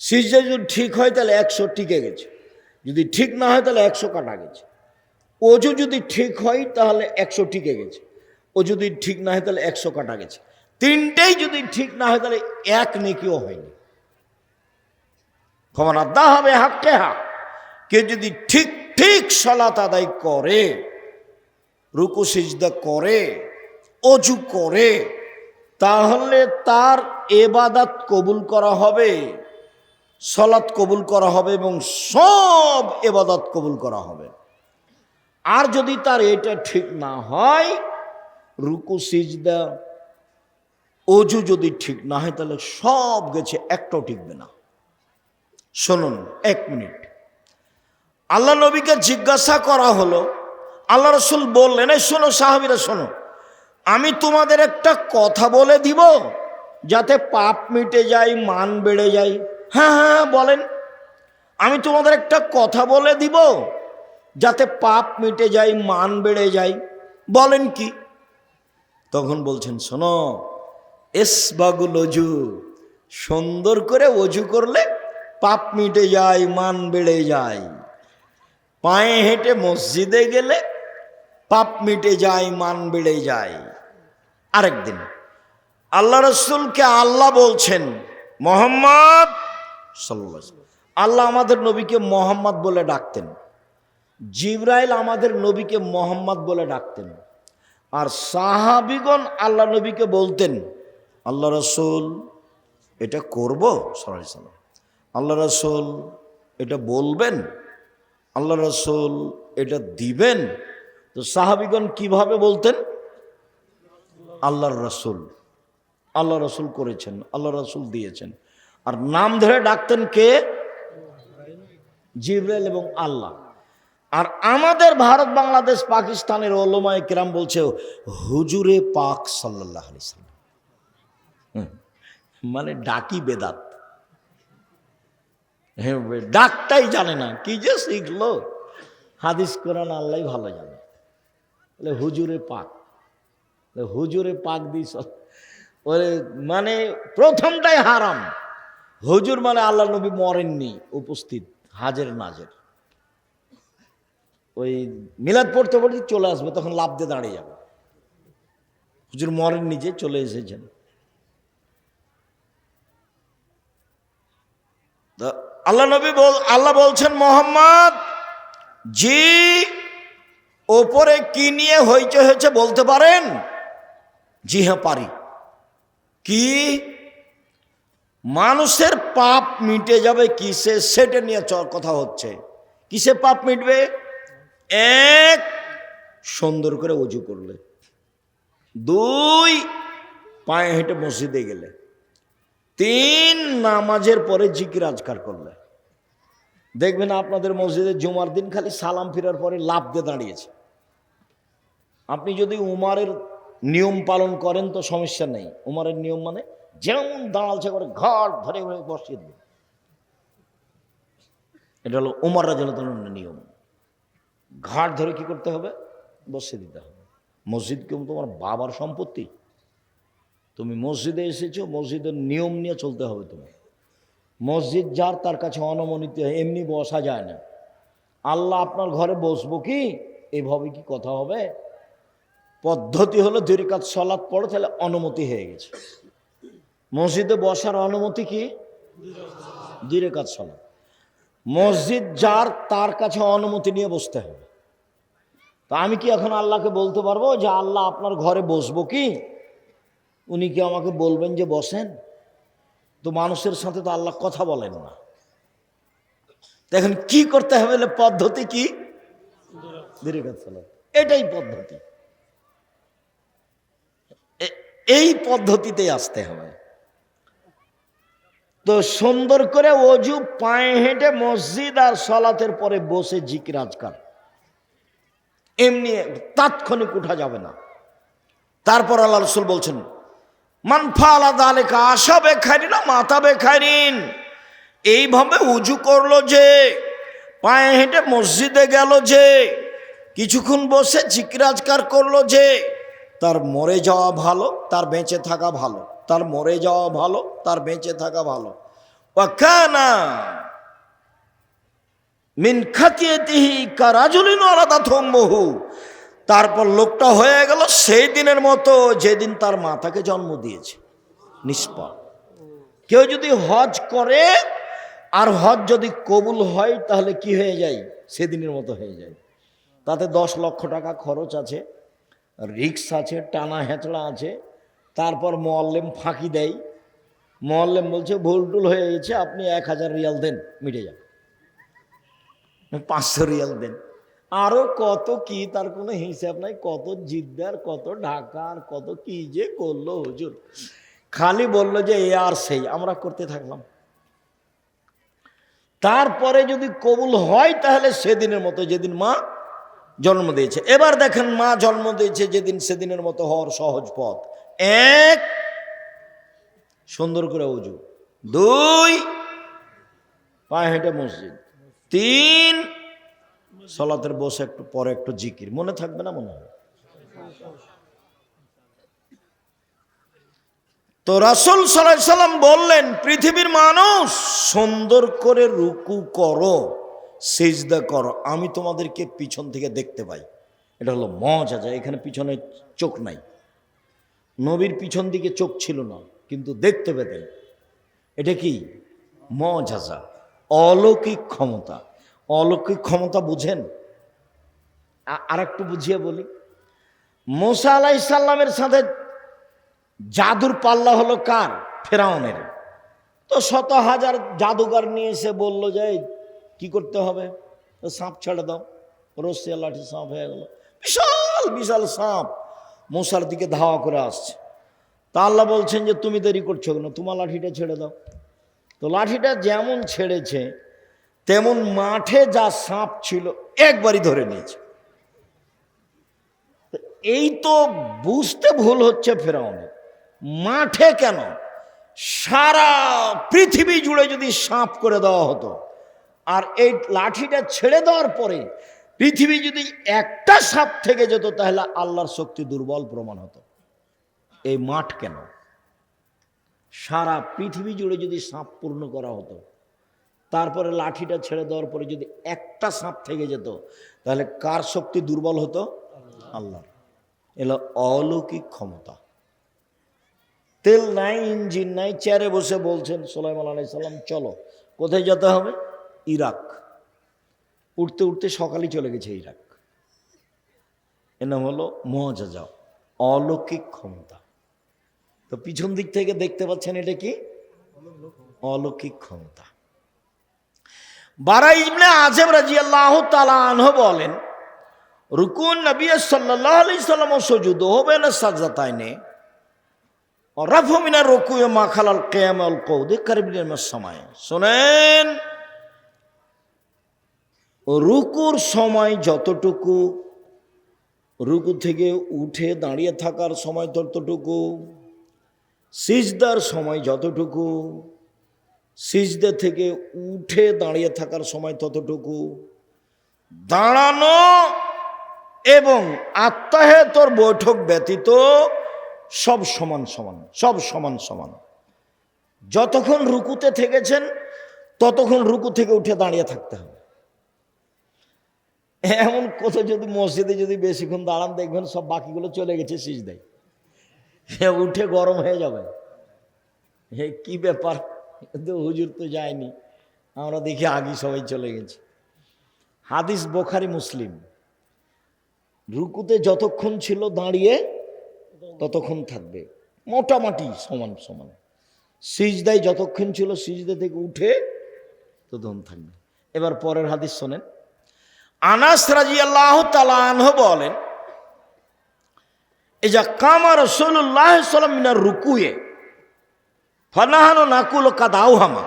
সিজদা যদি ঠিক হয় তাহলে 100 টিকে গেছে, যদি ঠিক না হয় তাহলে 100 কাটা গেছে। ওযু যদি ঠিক হয় তাহলে 100 টিকে গেছে, ও যদি ঠিক না হয় তাহলে 100 কাটা গেছে। তিনটেই যদি ঠিক না হয় তাহলে এক নেকিও হয়নি। ক্ষমা আদা হবে হাক্কে হাক। কেউ যদি ঠিক ঠিক সালাত আদায় করে, রুকু সিজদা করে, ওযু করে, তাহলে তার ইবাদত কবুল করা হবে, সালাত কবুল করা হবে এবং সব ইবাদত কবুল করা হবে। আর যদি তার এটা ঠিক না হয়, রুকু সিজদা অজু যদি ঠিক না হয় তাহলে সব গেছে, একটাও টিকবে না। শুনুন 1 মিনিট, আল্লাহ নবীকে জিজ্ঞাসা করা হলো, আল্লাহ রসুল বললেন, এই শোনো সাহাবীরা শোনো, আমি তোমাদের একটা কথা বলে দিব যাতে পাপ মিটে যায়, মান বেড়ে যায়। হ্যাঁ হ্যাঁ বলেন। আমি তোমাদের একটা কথা বলে দিব যাতে পাপ মিটে যায়, মান বেড়ে যায়। বলেন কি? তখন বলছেন, শোনো, এসবাগুল অজু, সুন্দর করে অজু করলে পাপ মিটে যায়, মান বেড়ে যায়। পায়ে হেঁটে মসজিদে গেলে পাপ মিটে যায়, মান বেড়ে যায়। আরেকদিন আল্লাহ রসুলকে আল্লাহ বলছেন মোহাম্মদ সাল্লাল্লাহু আলাইহি ওয়াসাল্লাম। আল্লাহ আমাদের নবীকে মোহাম্মদ বলে ডাকতেন, জিবরাইল আমাদের নবীকে মোহাম্মদ বলে ডাকতেন, আর সাহাবীগণ আল্লাহ নবীকে বলতেন, আল্লাহ রসুল এটা করব সাল্লাল্লাহু আলাইহি ওয়াসাল্লাম, আল্লাহ রসুল এটা বলবেন, আল্লাহ রসুল এটা দিবেন। তো সাহাবীগণ কিভাবে বলতেন? আল্লাহর রসুল, আল্লাহ রসুল করেছেন, আল্লাহ রসুল দিয়েছেন। আর নাম ধরে ডাকতেন কে? জিবরাইল এবং আল্লাহ। আর আমাদের ভারত, বাংলাদেশ, পাকিস্তানের ওলামায়ে কেরাম বলছে হুজুরে পাক সাল্লাল্লাহু আলাইহি সাল্লাম, মানে ডাকি বেদাত। হ্যাঁ, ডাকটাই জানে না, কি যে শিখলো। হাদিস কোরআন আল্লাহ ভালো জানে। হুজুরে পাক, হুজুরে পাক দিস, ওরে মানে প্রথমটাই হারাম। হুজুর মানে আল্লাহ নবী মরেননি, উপস্থিত, হাজের নাজের। ওই মিলাদ পড়তে পড়তে চলে আসবে, তখন লাফ দিয়ে দাঁড়িয়ে যাবে। হুজুর মরেননি, যে চলে এসেছেন। আল্লাহ নবী আল্লাহ বলছেন, মোহাম্মদ জি, ওপরে কি নিয়ে হইচই হয়েছে বলতে পারেন? জি হ্যাঁ পারি। কি? মানুষের পাপ মিটে যাবে কিসে, সেটা নিয়ে কথা হচ্ছে। কিসে পাপ মিটবে? 1, সুন্দর করে ওযু করলে। 2, পায়ে হেঁটে মসজিদে গেলে। 3, নামাজের পরে জিকির আজকার করলে। দেখবেন আপনাদের মসজিদে জুমার দিন খালি সালাম ফিরার পরে লাফ দিয়ে দাঁড়িয়েছে। আপনি যদি উমারের নিয়ম পালন করেন তো সমস্যা নেই। উমারের নিয়ম মানে যেমন দাঁড়ালছে করে ঘাট ধরে বসিয়ে দেবে, এটা হলো উমর রাদিয়াল্লাহু তাআলার নিয়ম। ঘাট ধরে কি করতে হবে? বসিয়ে দিতে হবে। মসজিদ কেউ তোমার বাবার সম্পত্তি? তুমি মসজিদে এসেছো, মসজিদের নিয়ম নিয়ে চলতে হবে। তুমি মসজিদ যার, তার কাছে অনুমতি, এমনি বসা যায় না। আল্লাহ আপনার ঘরে বসবো কি, এইভাবে কি কথা হবে? পদ্ধতি হলো 2 রাকাত সালাত পড়ো, তাহলে অনুমতি হয়ে গেছে। মসজিদে বসার অনুমতি কি? 2 রাকাত সালাত। মসজিদ যার, তার কাছে অনুমতি নিয়ে বসতে হবে। তা আমি কি এখন আল্লাহকে বলতে পারবো যে আল্লাহ আপনার ঘরে বসবো কি? উনি কি আমাকে বলবেন যে বসেন? তো মানুষের সাথে তো আল্লাহ কথা বলেন না। এখন কি করতে হবে? পদ্ধতি কি? 2 রাকাত সালাত, এটাই পদ্ধতি। এই পদ্ধতিতে আসতে হবে। তো সুন্দর করে ওযু, পায়ে হেঁটে মসজিদ আর সালাতের পরে বসে জিকির আজকার, এমনি তাৎক্ষণিক উঠা যাবে না। তারপর আল্লাহ রাসূল বলছেন, মান ফাআলা যালিকা আশাবে খাইরিন মাতাবে খাইরিন। এইভাবে উযু করলো যে, পায়ে হেঁটে মসজিদে গেল যে, কিছুক্ষণ বসে জিকির আজকার করলো যে, তার মরে যাওয়া ভালো, তার বেঁচে থাকা ভালো। তার মরে যাওয়া ভালো, তার বেঁচে থাকা ভালো। ওয়া কানা মিন খাতিয়াতিহি কারাজুলিন ওয়ালাদাতহু উম্মুহু। তারপর লোকটা হয়ে গেল সেই দিনের মতো যেদিন তার মাতাকে জন্ম দিয়েছে, নিষ্পাপ। কেউ যদি হজ করে আর হজ যদি কবুল হয়, তাহলে কি হয়ে যায়? সেদিনের মতো হয়ে যায়। তাতে 10 লক্ষ টাকা খরচ আছে, রিক্স আছে, টানা হেঁচড়া আছে। তারপর মোয়াল্লেম ফাঁকি দেয়। মোয়াল্লেম বলছে ভুল টুল হয়ে গেছে, আপনি 1000 রিয়াল দেন, মিটে যাবে। 500 রিয়াল দেন। আরো কত কি, তার কোনো হিসাব নাই, কত জিদ্দার, কত ঢাকার, কত কি যে করলো হুজুর। খালি বললো যে এ আর সেই, আমরা করতে থাকলাম। তারপরে যদি কবুল হয় তাহলে সেদিনের মতো, যেদিন মা জন্ম দিয়েছে। এবার দেখেন, মা জন্ম দিয়েছে যেদিন, সেদিনের মতো হওয়ার সহজ পথ: এক, সুন্দর করে ওযু; দুই, পায়ে হেঁটে মসজিদ; তিন, সালাতের বসে একটু পরে একটু জিকির। মনে থাকবে না? মনে হয় তো। রাসূল সাল্লাল্লাহু আলাইহি সাল্লাম বললেন, পৃথিবীর মানুষ, সুন্দর করে রুকু করো, সিজদা করো, আমি তোমাদেরকে পিছন থেকে দেখতে পাই। এটা হলো মুআজিজা। এখানে পিছনে চোখ নাই, নবীর পিছন দিকে চোখ ছিল না, কিন্তু দেখতে পেতেন। এটা কি? মুআজিজা, অলৌকিক ক্ষমতা। অলৌকিক ক্ষমতা বুঝেন? আর একটু বুঝিয়ে বলি। মুসা আলাইহিস সালামের সাথে জাদুর পাল্লা হলো কার? ফেরাউনের। তো শত হাজার জাদুঘর নিয়ে এসে বললো যে কি করতে হবে, সাপ ছেড়ে দাও। রস্সি লাঠি সাপ হয়ে গেল, বিশাল বিশাল সাপ মুসার দিকে ধাওয়া করে আসছে। তা আল্লাহ বলছেন যে তুমি দেরি করছো কেন, তোমার লাঠিটা ছেড়ে দাও। তো লাঠিটা যেমন ছেড়েছে, তেমন মাঠে যা সাপ ছিল একবারই ধরে নিয়েছে। এই তো বুঝতে ভুল হচ্ছে ফেরাউনের। মাঠে কেন, সারা পৃথিবী জুড়ে যদি সাপ করে দেওয়া হতো, আর এই লাঠিটা ছেড়ে দেওয়ার পরে পৃথিবী যদি একটা সাপ থেকে যেত, তাহলে আল্লাহর শক্তি দুর্বল প্রমাণ হতো। এই মাঠ কেন, সারা পৃথিবী জুড়ে যদি সাপ পূর্ণ করা হতো, তারপরে লাঠিটা ছেড়ে দেওয়ার পরে যদি একটা সাপ থেকে যেত, তাহলে কার শক্তি দুর্বল হতো? আল্লাহর। এলো অলৌকিক ক্ষমতা। তেল নাই, ইঞ্জিন নাই, চেয়ারে বসে বলছেন সুলাইমান আলাইহিস সালাম, চলো। কোথায় যেতে হবে? ইরাক। উঠতে উঠতে সকালে চলে গেছে ইরাক। এর নাম হলো মুআজিজা, অলৌকিক ক্ষমতা। তো পিছন দিক থেকে দেখতে পাচ্ছেন, এটা কি? অলৌকিক ক্ষমতা। বারা ইবনে আযিব রাদিয়াল্লাহু তাআলা আনহু বলেন, রুকুন নবী সাল্লাল্লাহু আলাইহি সাল্লাম সুজুদুহু বাইনা সাজদাতাইনে রাফু মিনার রুকু মা খালাল কিয়াম আল কউদ কারিবিন মিনাস সামাই। শুনেন, রুকুর সময় যতটুকু, রুকু থেকে উঠে দাঁড়িয়ে থাকার সময় ততটুকু, সিজদার সময় যতটুকু, সিজদা থেকে উঠে দাঁড়িয়ে থাকার সময় ততটুকু, দাঁড়ানো এবং আত্তাহিয়াতুর বৈঠক ব্যতীত সব সমান সমান, সব সমান সমান। যতক্ষণ রুকুতে থেকেছেন ততক্ষণ রুকু থেকে উঠে দাঁড়িয়ে থাকতে হবে। এমন কত, যদি মসজিদে যদি বেশিক্ষণ দাঁড়ান, দেখবেন সব বাকিগুলো চলে গেছে সিজদায়, উঠে গরম হয়ে যাবে। হে কি ব্যাপার, কিন্তু হুজুর তো যায়নি, আমরা দেখি আগে সবাই চলে গেছে। হাদিস বুখারী মুসলিম। রুকুতে যতক্ষণ ছিল দাঁড়িয়ে ততক্ষণ থাকবে, মোটামুটি সমান সমান। সিজদায় যতক্ষণ ছিল, সিজদা থেকে উঠে ততক্ষণ থাকবে। এবার পরের হাদিস শোনেন। আনাস রাদিয়াল্লাহু তাআলা আনহু বলেন, ইজা কামা রাসূলুল্লাহ সাল্লাল্লাহু আলাইহি ওয়াসাল্লাম মিনার রুকুয়ে ফানাহানু নাকুল কাদাউহামা।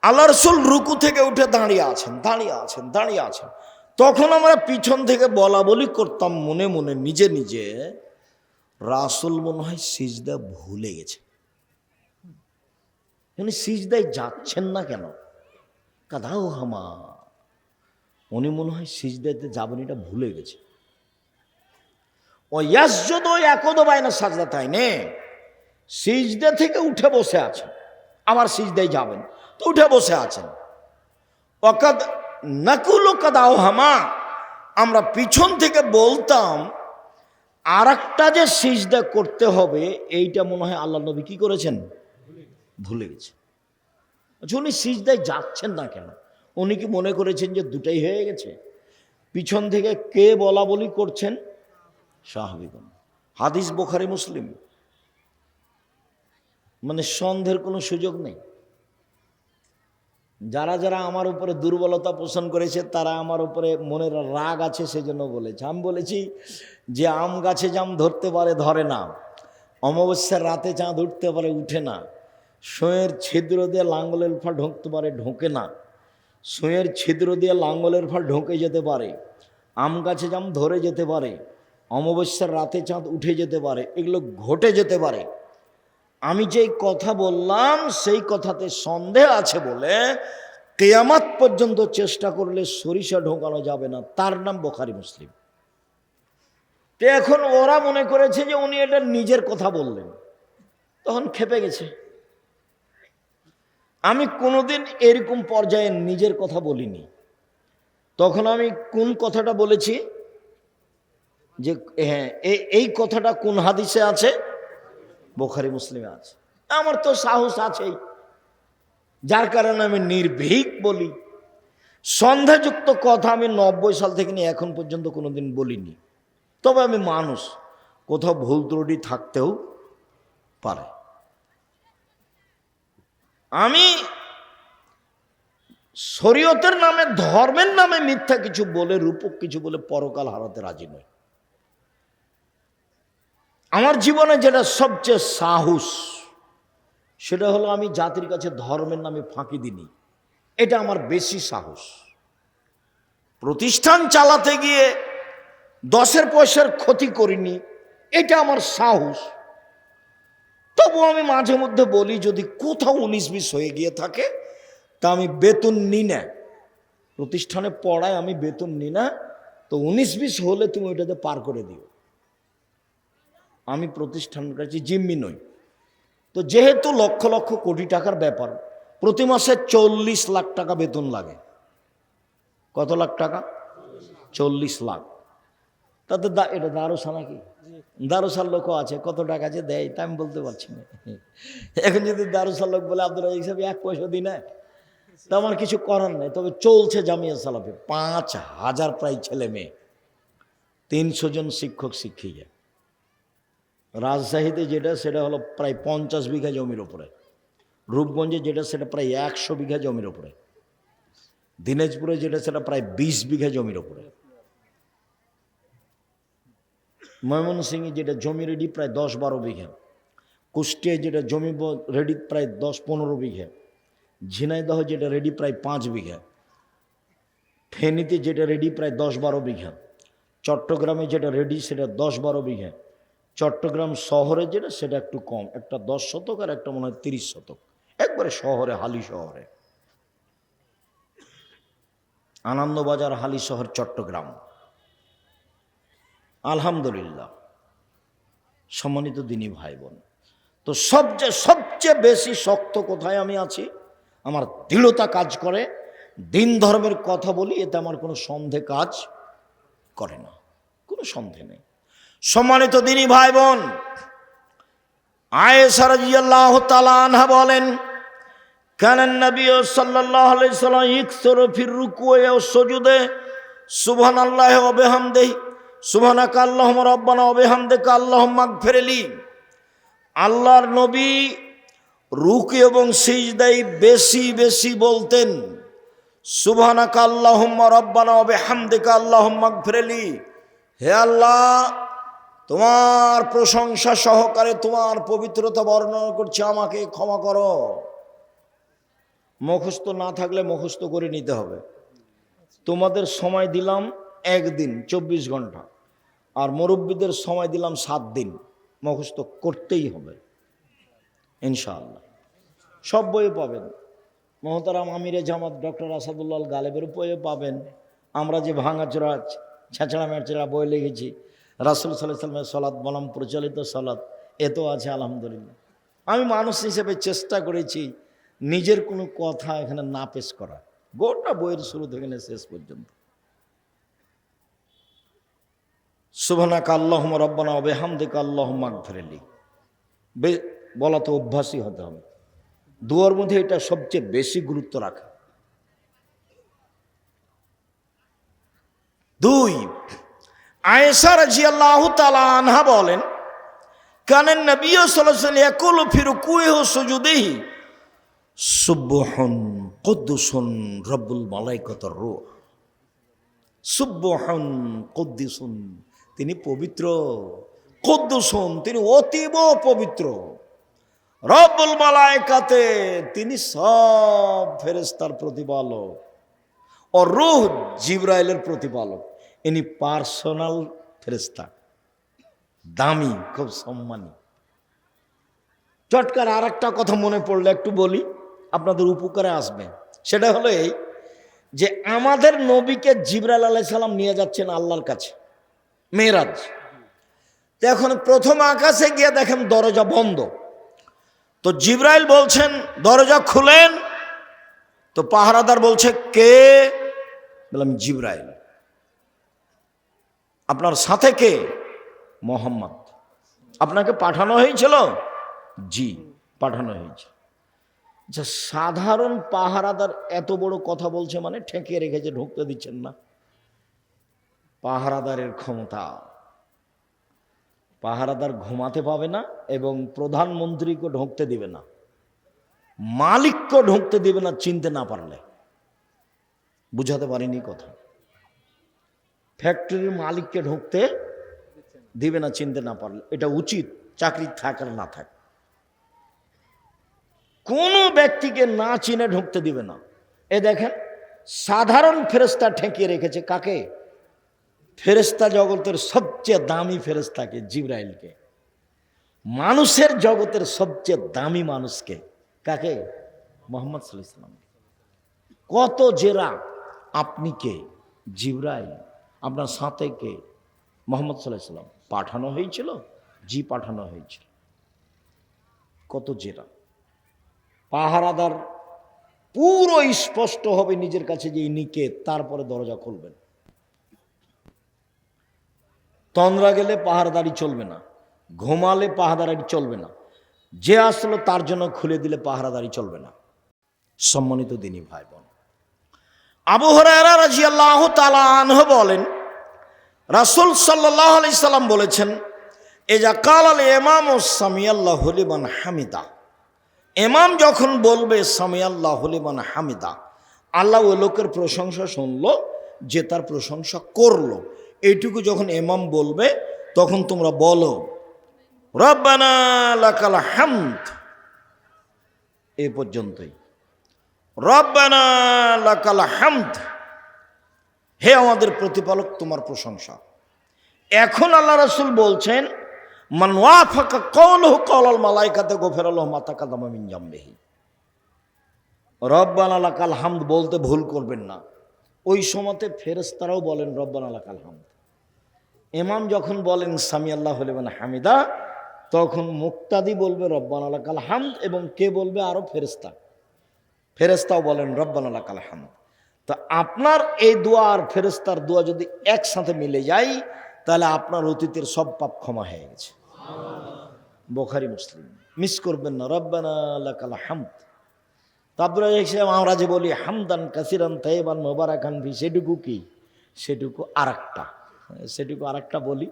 আল্লাহ রাসূল রুকু থেকে উঠে দাঁড়িয়ে আছেন, দাঁড়িয়ে আছেন, দাঁড়িয়ে আছেন। তখন আমরা পিছন থেকে বলা বলি করতাম মনে মনে, নিজে নিজে, রাসূল মনে হয় সিজদা ভুলে গেছে। উনি সিজদায় যাচ্ছেন না কেন? কাদাউহামা, উনি মনে হয় সিজদাতে যাবেন, এটা ভুলে গেছে। ও ইয়াসজুদু ইয়াকুদু বাইনা সাজদাতাইনে, সিজদা থেকে উঠে বসে আছেন, আবার সিজদায় যাবেন, তো উঠে বসে আছেন। ওয়াকাদ নাকুলু কাদাউহামা, আমরা পিছন থেকে বলতাম আর একটা যে সিজদা করতে হবে, এইটা মনে হয় আল্লাহ নবী কি করেছেন? ভুলে গেছে। আচ্ছা, উনি সিজদায় যাচ্ছেন না কেন? উনি কি মনে করেছেন যে দুটাই হয়ে গেছে? পিছন থেকে কে বলা বলি করছেন? সাহাবীগণ। হাদিস বুখারী মুসলিম, মানে সন্দেহের কোনো সুযোগ নেই। যারা যারা আমার উপরে দুর্বলতা পোষণ করেছে তারা আমার উপরে মনের রাগ আছে সেজন্য বলেছে। আমি বলেছি যে আম গাছে জাম ধরতে পারে ধরে না, অমাবস্যার রাতে চাঁদ উঠতে পারে উঠে না, সুঁয়ের ছিদ্র দিয়ে লাঙ্গলের ফাল ঢুকতে পারে ঢোকে না, সুঁয়ের ছিদ্র দিয়ে লাঙ্গলের ফাল ঢোকে যেতে পারে, আম গাছে জাম ধরে যেতে পারে, অমাবস্যার রাতে চাঁদ উঠে যেতে পারে, এগুলো ঘটে যেতে পারে। আমি যেই কথা বললাম সেই কথাতে সন্দেহ আছে বলে কিয়ামত পর্যন্ত চেষ্টা করলে সরিষা ঢোকানো যাবে না, তার নাম বুখারী মুসলিম। তো এখন ওরা মনে করেছে যে উনি এটা নিজের কথা বললেন, তখন খেপে গেছে। আমি কোনোদিন এরকম পর্যায়ে নিজের কথা বলিনি। তখন আমি কোন কথাটা বলেছি যে হ্যাঁ এই কথাটা কোন হাদিসে আছে? বুখারী মুসলিমে আছে। আমার তো সাহস আছেই, যার কারণে আমি নির্ভীক বলি। সন্দেহযুক্ত কথা আমি 90 সাল থেকে নিয়ে এখন পর্যন্ত কোনোদিন বলিনি। তবে আমি মানুষ, কোথাও ভুল ত্রুটি থাকতেও পারে। আমি শরীয়তের নামে ধর্মের নামে মিথ্যা কিছু বলে রূপক কিছু বলে পরকাল হারাতে রাজি নই। আমার জীবনে যেটা সবচেয়ে সাহস সেটা হলো আমি জাতির কাছে ধর্মের নামে ফাঁকি দিইনি, এটা আমার বেশি সাহস। প্রতিষ্ঠান চালাতে গিয়ে 10 পয়সার ক্ষতি করিনি, এটা আমার সাহস। তবু আমি মাঝে মধ্যে বলি যদি কোথাও 19-20 হয়ে গিয়ে থাকে তা আমি বেতন নিই না, প্রতিষ্ঠানে পড়ায় আমি বেতন নিই না, তো 19-20 হলে তুমি ওইটাতে পার করে দিও। আমি প্রতিষ্ঠানের কাছে জিম্মি নই। তো যেহেতু লক্ষ লক্ষ কোটি টাকার ব্যাপার, প্রতি মাসে 40 লাখ টাকা বেতন লাগে। কত লাখ টাকা? 40 লাখ। তাতে এটা দারোসা নাকি? দারোসার লোকও আছে, কত টাকা যে দেয় তা আমি বলতে পারছি না। এখন যদি দারোসার লোক বলে আব্দুল রাজ্জাক সাহেব 1 পয়সা দিই না, তা আমার কিছু করার নেই। তবে চলছে জামিয়া সালাফে 5000 প্রায় ছেলে মেয়ে, 300 জন শিক্ষক শিক্ষিকা। রাজশাহীতে যেটা সেটা হলো প্রায় 50 বিঘা জমির ওপরে, রূপগঞ্জে যেটা সেটা প্রায় 100 বিঘা জমির ওপরে, দিনাজপুরে যেটা সেটা প্রায় 20 বিঘা জমির ওপরে, ময়মনসিংহে যেটা জমি রেডি প্রায় 10-12 বিঘা, কুষ্টিয়ায় যেটা জমি রেডি প্রায় 10-15 বিঘা, ঝিনাইদহ যেটা রেডি প্রায় 5 বিঘা, ফেনীতে যেটা রেডি প্রায় 10-12 বিঘা, চট্টগ্রামে যেটা রেডি সেটা 10-12 বিঘা, চট্টগ্রাম শহরে যেটা সেটা একটু কম, একটা 10 শতক আর একটা মনে হয় 30 শতক, একবারে শহরে, হালি শহরে, আনন্দবাজার হালি শহর চট্টগ্রাম। আলহামদুলিল্লাহ সম্মানিত দিনী ভাই বোন, তো সবচেয়ে বেশি শক্ত কোথায় আমি আছি? আমার দৃঢ়তা কাজ করে, দিন ধর্মের কথা বলি, এতে আমার কোনো সন্দেহ কাজ করে না, কোনো সন্দেহ নেই। সম্মানিত দিনী ভাই বোন, আয়েশা রাদিয়াল্লাহু তাআলা আনহা বলেন কানান নবী সাল্লাল্লাহু আলাইহি সাল্লাম ইকসুরু ফির রুকু'i ওয়াস সুজুদে সুবহানাল্লাহি ওয়া বিহামদিহি সুবহানাকা আল্লাহুম্মা রাব্বানা ওয়া বিহামদিকা আল্লাহুম্মা ইগফিরলি। আল্লাহর নবী রুকু এবং সিজদায় বেশি বেশি বলতেন সুবহানাকা আল্লাহুম্মা রাব্বানা ওয়া বিহামদিকা আল্লাহুম্মা ইগফিরলি। হে আল্লাহ, তোমার প্রশংসা সহকারে তোমার পবিত্রতা বর্ণনা করছি, আমাকে ক্ষমা করো। মুখস্থ না থাকলে মুখস্থ করে নিতে হবে। তোমাদের সময় দিলাম 1 দিন 24 ঘন্টা, আর মুরব্বীদের সময় দিলাম 7 দিন, মুখস্থ করতেই হবে ইনশাআল্লাহ। সব বইয়ে পাবেন, মহতারাম আমিরে জামাত ডক্টর আসাদুল্লাহ গালেবের বইয়ে পাবেন। আমরা যে ভাঙাচোরা ছেঁচড়া মেচড়া বই লিখেছি, রাসূল সাল্লাল্লাহু আলাইহি ওয়াসাল্লামের সালাত বনাম প্রচলিত সালাত, এতো আছে আলহামদুলিল্লাহ। আমি মানুষ হিসেবে চেষ্টা করেছি নিজের কোনো কথা এখানে না পেশ করা, গোটা বইয়ের শুরু থেকে শেষ পর্যন্ত। সুবহানাকা আল্লাহুম্মা রাব্বানা ওয়া বিহামদিকা আল্লাহুম্মা ইগফিরলি বলা তো অভ্যাসই হতে হবে। দুয়ার মধ্যে এটা সবচেয়ে বেশি গুরুত্ব রাখে। 2, আয়েশা রাদিয়াল্লাহু তাআলা আনহা বলেন কানান নবী সাল্লাল্লাহু আলাইহি ওয়াসাল্লাম ইয়াকুলু ফি রুকুইহি ওয়া সুজুদিহি সুবহান কুদ্দুসুন রব্বুল মালাইকাতুর রূহ, সুবহান কুদ্দুসুন, তিনি পবিত্র, কুদ্দুসুন তিনি অতীব পবিত্র, রব্বুল মালাইকাতে তিনি সব ফেরেশতার প্রতিপালক, ও রূহ জিবরাইলের প্রতিপালক। ইনি পার্সোনাল ফেরেশতা, দামি, খুব সম্মানী। চটকার আর একটা কথা মনে পড়লে একটু বলি, আপনাদের উপকারে আসবে। সেটা হলো এই যে আমাদের নবীকে জিবরাইল আলাইহিস সালাম নিয়ে যাচ্ছেন আল্লাহর কাছে মেরাজ। তো এখন প্রথম আকাশে গিয়ে দেখেন দরজা বন্ধ। তো জিবরাইল বলছেন দরজা খুলেন। তো পাহারাদার বলছে কে? বললাম জিবরাইল। আপনার সাথে কে? মোহাম্মদ। আপনাকে পাঠানো হয়েছিল? জি, পাঠানো হয়েছে। আচ্ছা, সাধারণ পাহারাদার এত বড় কথা বলছে মানে ঠেকিয়ে রেখেছে, ঢুকতে দিচ্ছেন না। পাহারাদারের ক্ষমতা, পাহারাদার ঘুমাতে পাবে না এবং প্রধানমন্ত্রীকে ঢুকতে দিবে না, মালিককে ঢুকতে দিবে না চিনতে না পারলে। বুঝাতে পারিনি কথা? ফ্যাক্টরির মালিককে ঢুকতে দিবে না চিনতে না পারলে। এটা উচিত, চাকরি থাক আর না থাক। কোনো ব্যক্তিকে না চিনে ঢুকতে দিবে না। এ দেখেন সাধারণ ফেরেশতা ঠেকিয়ে রেখেছে কাকে? ফেরেশতা জগতের সবচেয়ে দামি ফেরেশতাকে, জিবরাইলকে। মানুষের জগতের সবচেয়ে দামি মানুষকে কাকে? মুহাম্মদ সাল্লাল্লাহু আলাইহি ওয়াসাল্লাম। কত জেরা, আপনি কে? জিবরাইল। আপনার সাথে কে? মুহাম্মদ সাল্লাল্লাহু আলাইহি ওয়াসাল্লাম। পাঠানো হয়েছিল? জি, পাঠানো হয়েছিল। কত জেরা। পাহারাদার পুরো স্পষ্ট হবে নিজের কাছে যে ইনি কে, তারপরে দরজা খুলবেন। তন্দ্রা গেলে পাহারাদারি চলবে না, ঘুমালে পাহারাদারি চলবে না, যে আসলো তার জন্য খুলে দিলে পাহারাদারি চলবে না। সম্মানিত দিনী ভাই বোন, আবু হুরায়রা রাদিয়াল্লাহু তাআলা আনহু বলেন, রাসূল সাল্লাল্লাহু আলাইহি সাল্লাম বলেছেন, ইজা কালাল ইমামু সামিআল্লাহু লিমান হামিদা, ইমাম যখন বলবে সামিআল্লাহু লিমান হামিদা, আল্লাহ ওই লোকের প্রশংসা শুনলো যে তার প্রশংসা করলো, এইটুকু যখন ইমাম বলবে তখন তোমরা বলো রব্বানা লাকাল হামদ। এই পর্যন্তই। রব্বানা লাকাল হামদ, হে আমাদের প্রতিপালক তোমার প্রশংসা। এখন আল্লাহ রাসূল বলছেন মান ওয়াফাকা কওলুহু কওলাল মালাইকাতি গফিরা লাহু মা তাকাদ্দামা মিন জামবিহি। রব্বানা লাকাল হামদ বলতে ভুল করবেন না। ওই সময়তে ফেরেশতারাও বলেন রব্বানা লাকাল হামদ। ইমাম যখন বলেন সামিআল্লাহু লিমান হামিদা, তখন মুক্তাদি বলবে রব্বানা লাকাল হামদ, এবং কে বলবে? আরো ফেরেশতা। ফেরেশতাও বলেন রব্বানা লাকাল হামদ। তো আপনার এই দোয়া আর ফেরেশতার দোয়া যদি একসাথে মিলে যায়, তাহলে আপনার অতীতের সব পাপ ক্ষমা হয়ে গেছে। বুখারী মুসলিম, মিস করবেন না। রব্বানা লাকাল হামদ। তারপরে আমরা যে বলি হামদান কাসিরান তাইবান মুবারাকান ফি, সেটুকু কি? সেটুকু আরেকটা বলি।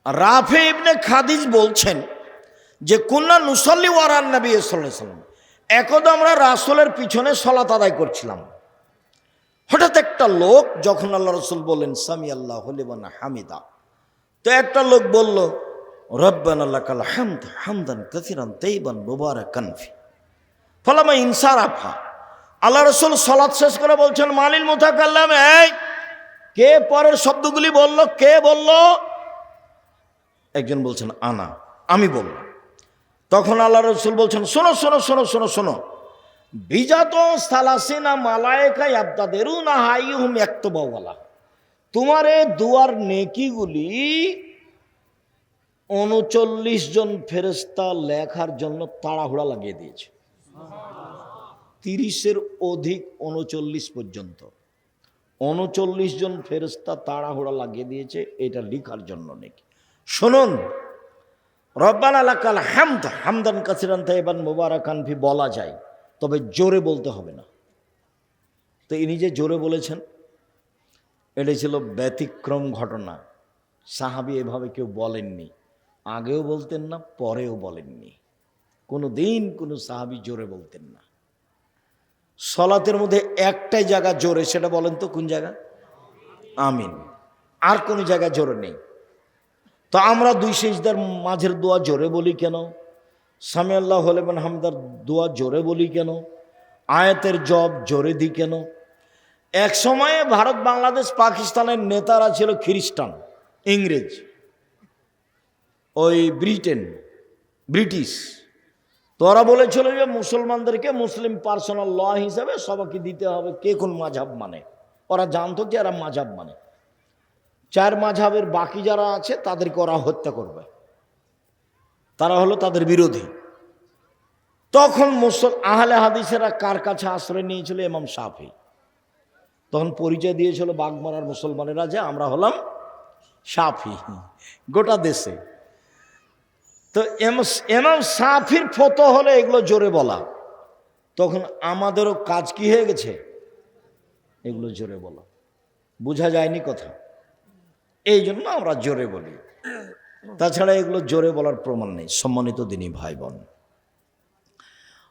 রাফি ইবনে খাদিজ বলছেন যে কুন্না নুসাল্লি ওয়ারান নবী সাল্লাল্লাহু আলাইহি ওয়াসাল্লাম, একদা আমরা রাসূলের পিছনে সালাত আদায় করছিলাম। হঠাৎ একটা লোক, যখন আল্লাহ রাসূল বললেন সামিআল্লাহু লিমান হামিদা, তো একটা লোক বলল রব্বানা লাকাল হামদ হামদান কাসিরান তাইবান মুবারাকান ফি। ফালামা ইনসারাফা, আল্লাহ রাসূল সালাত শেষ করে বলছেন মালিল মুতাকাল্লাম, এই কে পরের শব্দগুলি বলল? কে বলল? একজন বলছেন আনা, আমি বললাম। তখন আল্লাহ রাসূল বলছেন শোনো শোনো শোনো শোনো শোনো, বিজাত সালাসিনা মালায়েকা ইয়াবতাদিরুনা হাইহুম ইয়াকতুবুলা, তোমার এই দুয়ার নেকিগুলি ৩৯ জন ফেরেশতা লেখার জন্য তাড়াহুড়া লাগিয়ে দিয়েছে। ৩০-এর অধিক, ৩৯ পর্যন্ত ৩৯ জন ফেরেশতা তাড়াহুড়া লাগিয়ে দিয়েছে এটা লেখার জন্য নাকি। শুনুন, রব্বানা লাকাল হামদ হামদান কাসিরান তাইবান মুবারাকান ফি বলা যায়, তবে জোরে বলতে হবে না। তো ইনি যে জোরে বলেছেন, এটাই ছিল ব্যতিক্রম ঘটনা। সাহাবী এভাবে কেউ বলেননি, আগেও বলতেন না, পরেও বলেননি। কোনো দিন কোনো সাহাবী জোরে বলতেন না। সলাতের মধ্যে একটাই জায়গা জোরে, সেটা বলেন তো কোন জায়গা? আমিন। আর কোন জায়গা জোরে নেই। তো আমরা দুই সিজদার মাঝের দোয়া জোরে বলি কেন? সামি আল্লাহ লিমান হামিদার দোয়া জোরে বলি কেন? আয়াতের জব জোরে দিই কেন? এক সময়ে ভারত, বাংলাদেশ, পাকিস্তানের নেতারা ছিল খ্রিস্টান, ইংরেজ, ওই ব্রিটিশ। তোরা বলেছিল যে মুসলমানদেরকে মুসলিম পার্সোনাল ল হিসাবে সবাইকে দিতে হবে কে কোন মাঝহাব মানে। ওরা জানতো যে এরা মাঝহাব মানে, 4 মাঝহাবের বাকি যারা আছে তাদেরকে ওরা হত্যা করবে, তারা হলো তাদের বিরোধী। তখন আহলে হাদিসেরা কার কাছে আশ্রয় নিয়েছিল? ইমাম শাফি। তখন পরিচয় দিয়েছিল বাগমারার মুসলমানেরা যে আমরা হলাম শাফি গোটা দেশে। তো ইমাম শাফির ফতোয়া হলে এগুলো জোরে বলা। তখন আমাদেরও কাজ কি হয়ে গেছে? এগুলো জোরে বলা। বোঝা যায়নি কথা? এই জন্য আমরা জোরে বলি, তাছাড়া এগুলো জোরে বলার প্রমাণ নেই। সম্মানিত দিনী ভাই বোন,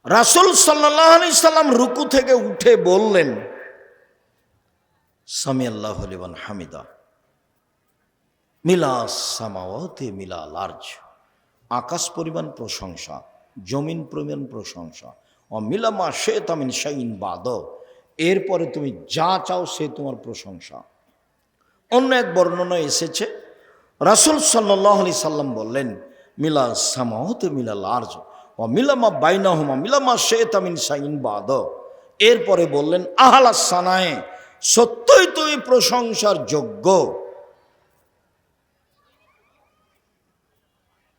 রাসূল সাল্লাল্লাহু আলাইহি সাল্লাম রুকু থেকে উঠে বললেন, সামি আল্লাহু লিমান হামিদা, মিলা সামাওয়াতি মিলাল আরজ, আকাশ পরিমাণ প্রশংসা, জমিন পরিমাণ প্রশংসা, ও মিলামা শাইতা মিন শাইইন বাদ, এরপরে তুমি যা চাও সে তোমার প্রশংসা। অন্য এক বর্ণনায় এসেছে রাসূল সাল্লাল্লাহু আলাইহি সাল্লাম বললেন, মিলা সামাওয়াতি মিলাল আরজ ও মিলামা বাইনাহুমা মিলামা শাইতা মিন শাইইন বাদ, এরপরে বললেন আহলাস সানায়ে, সত্যই তুমি প্রশংসার যোগ্য।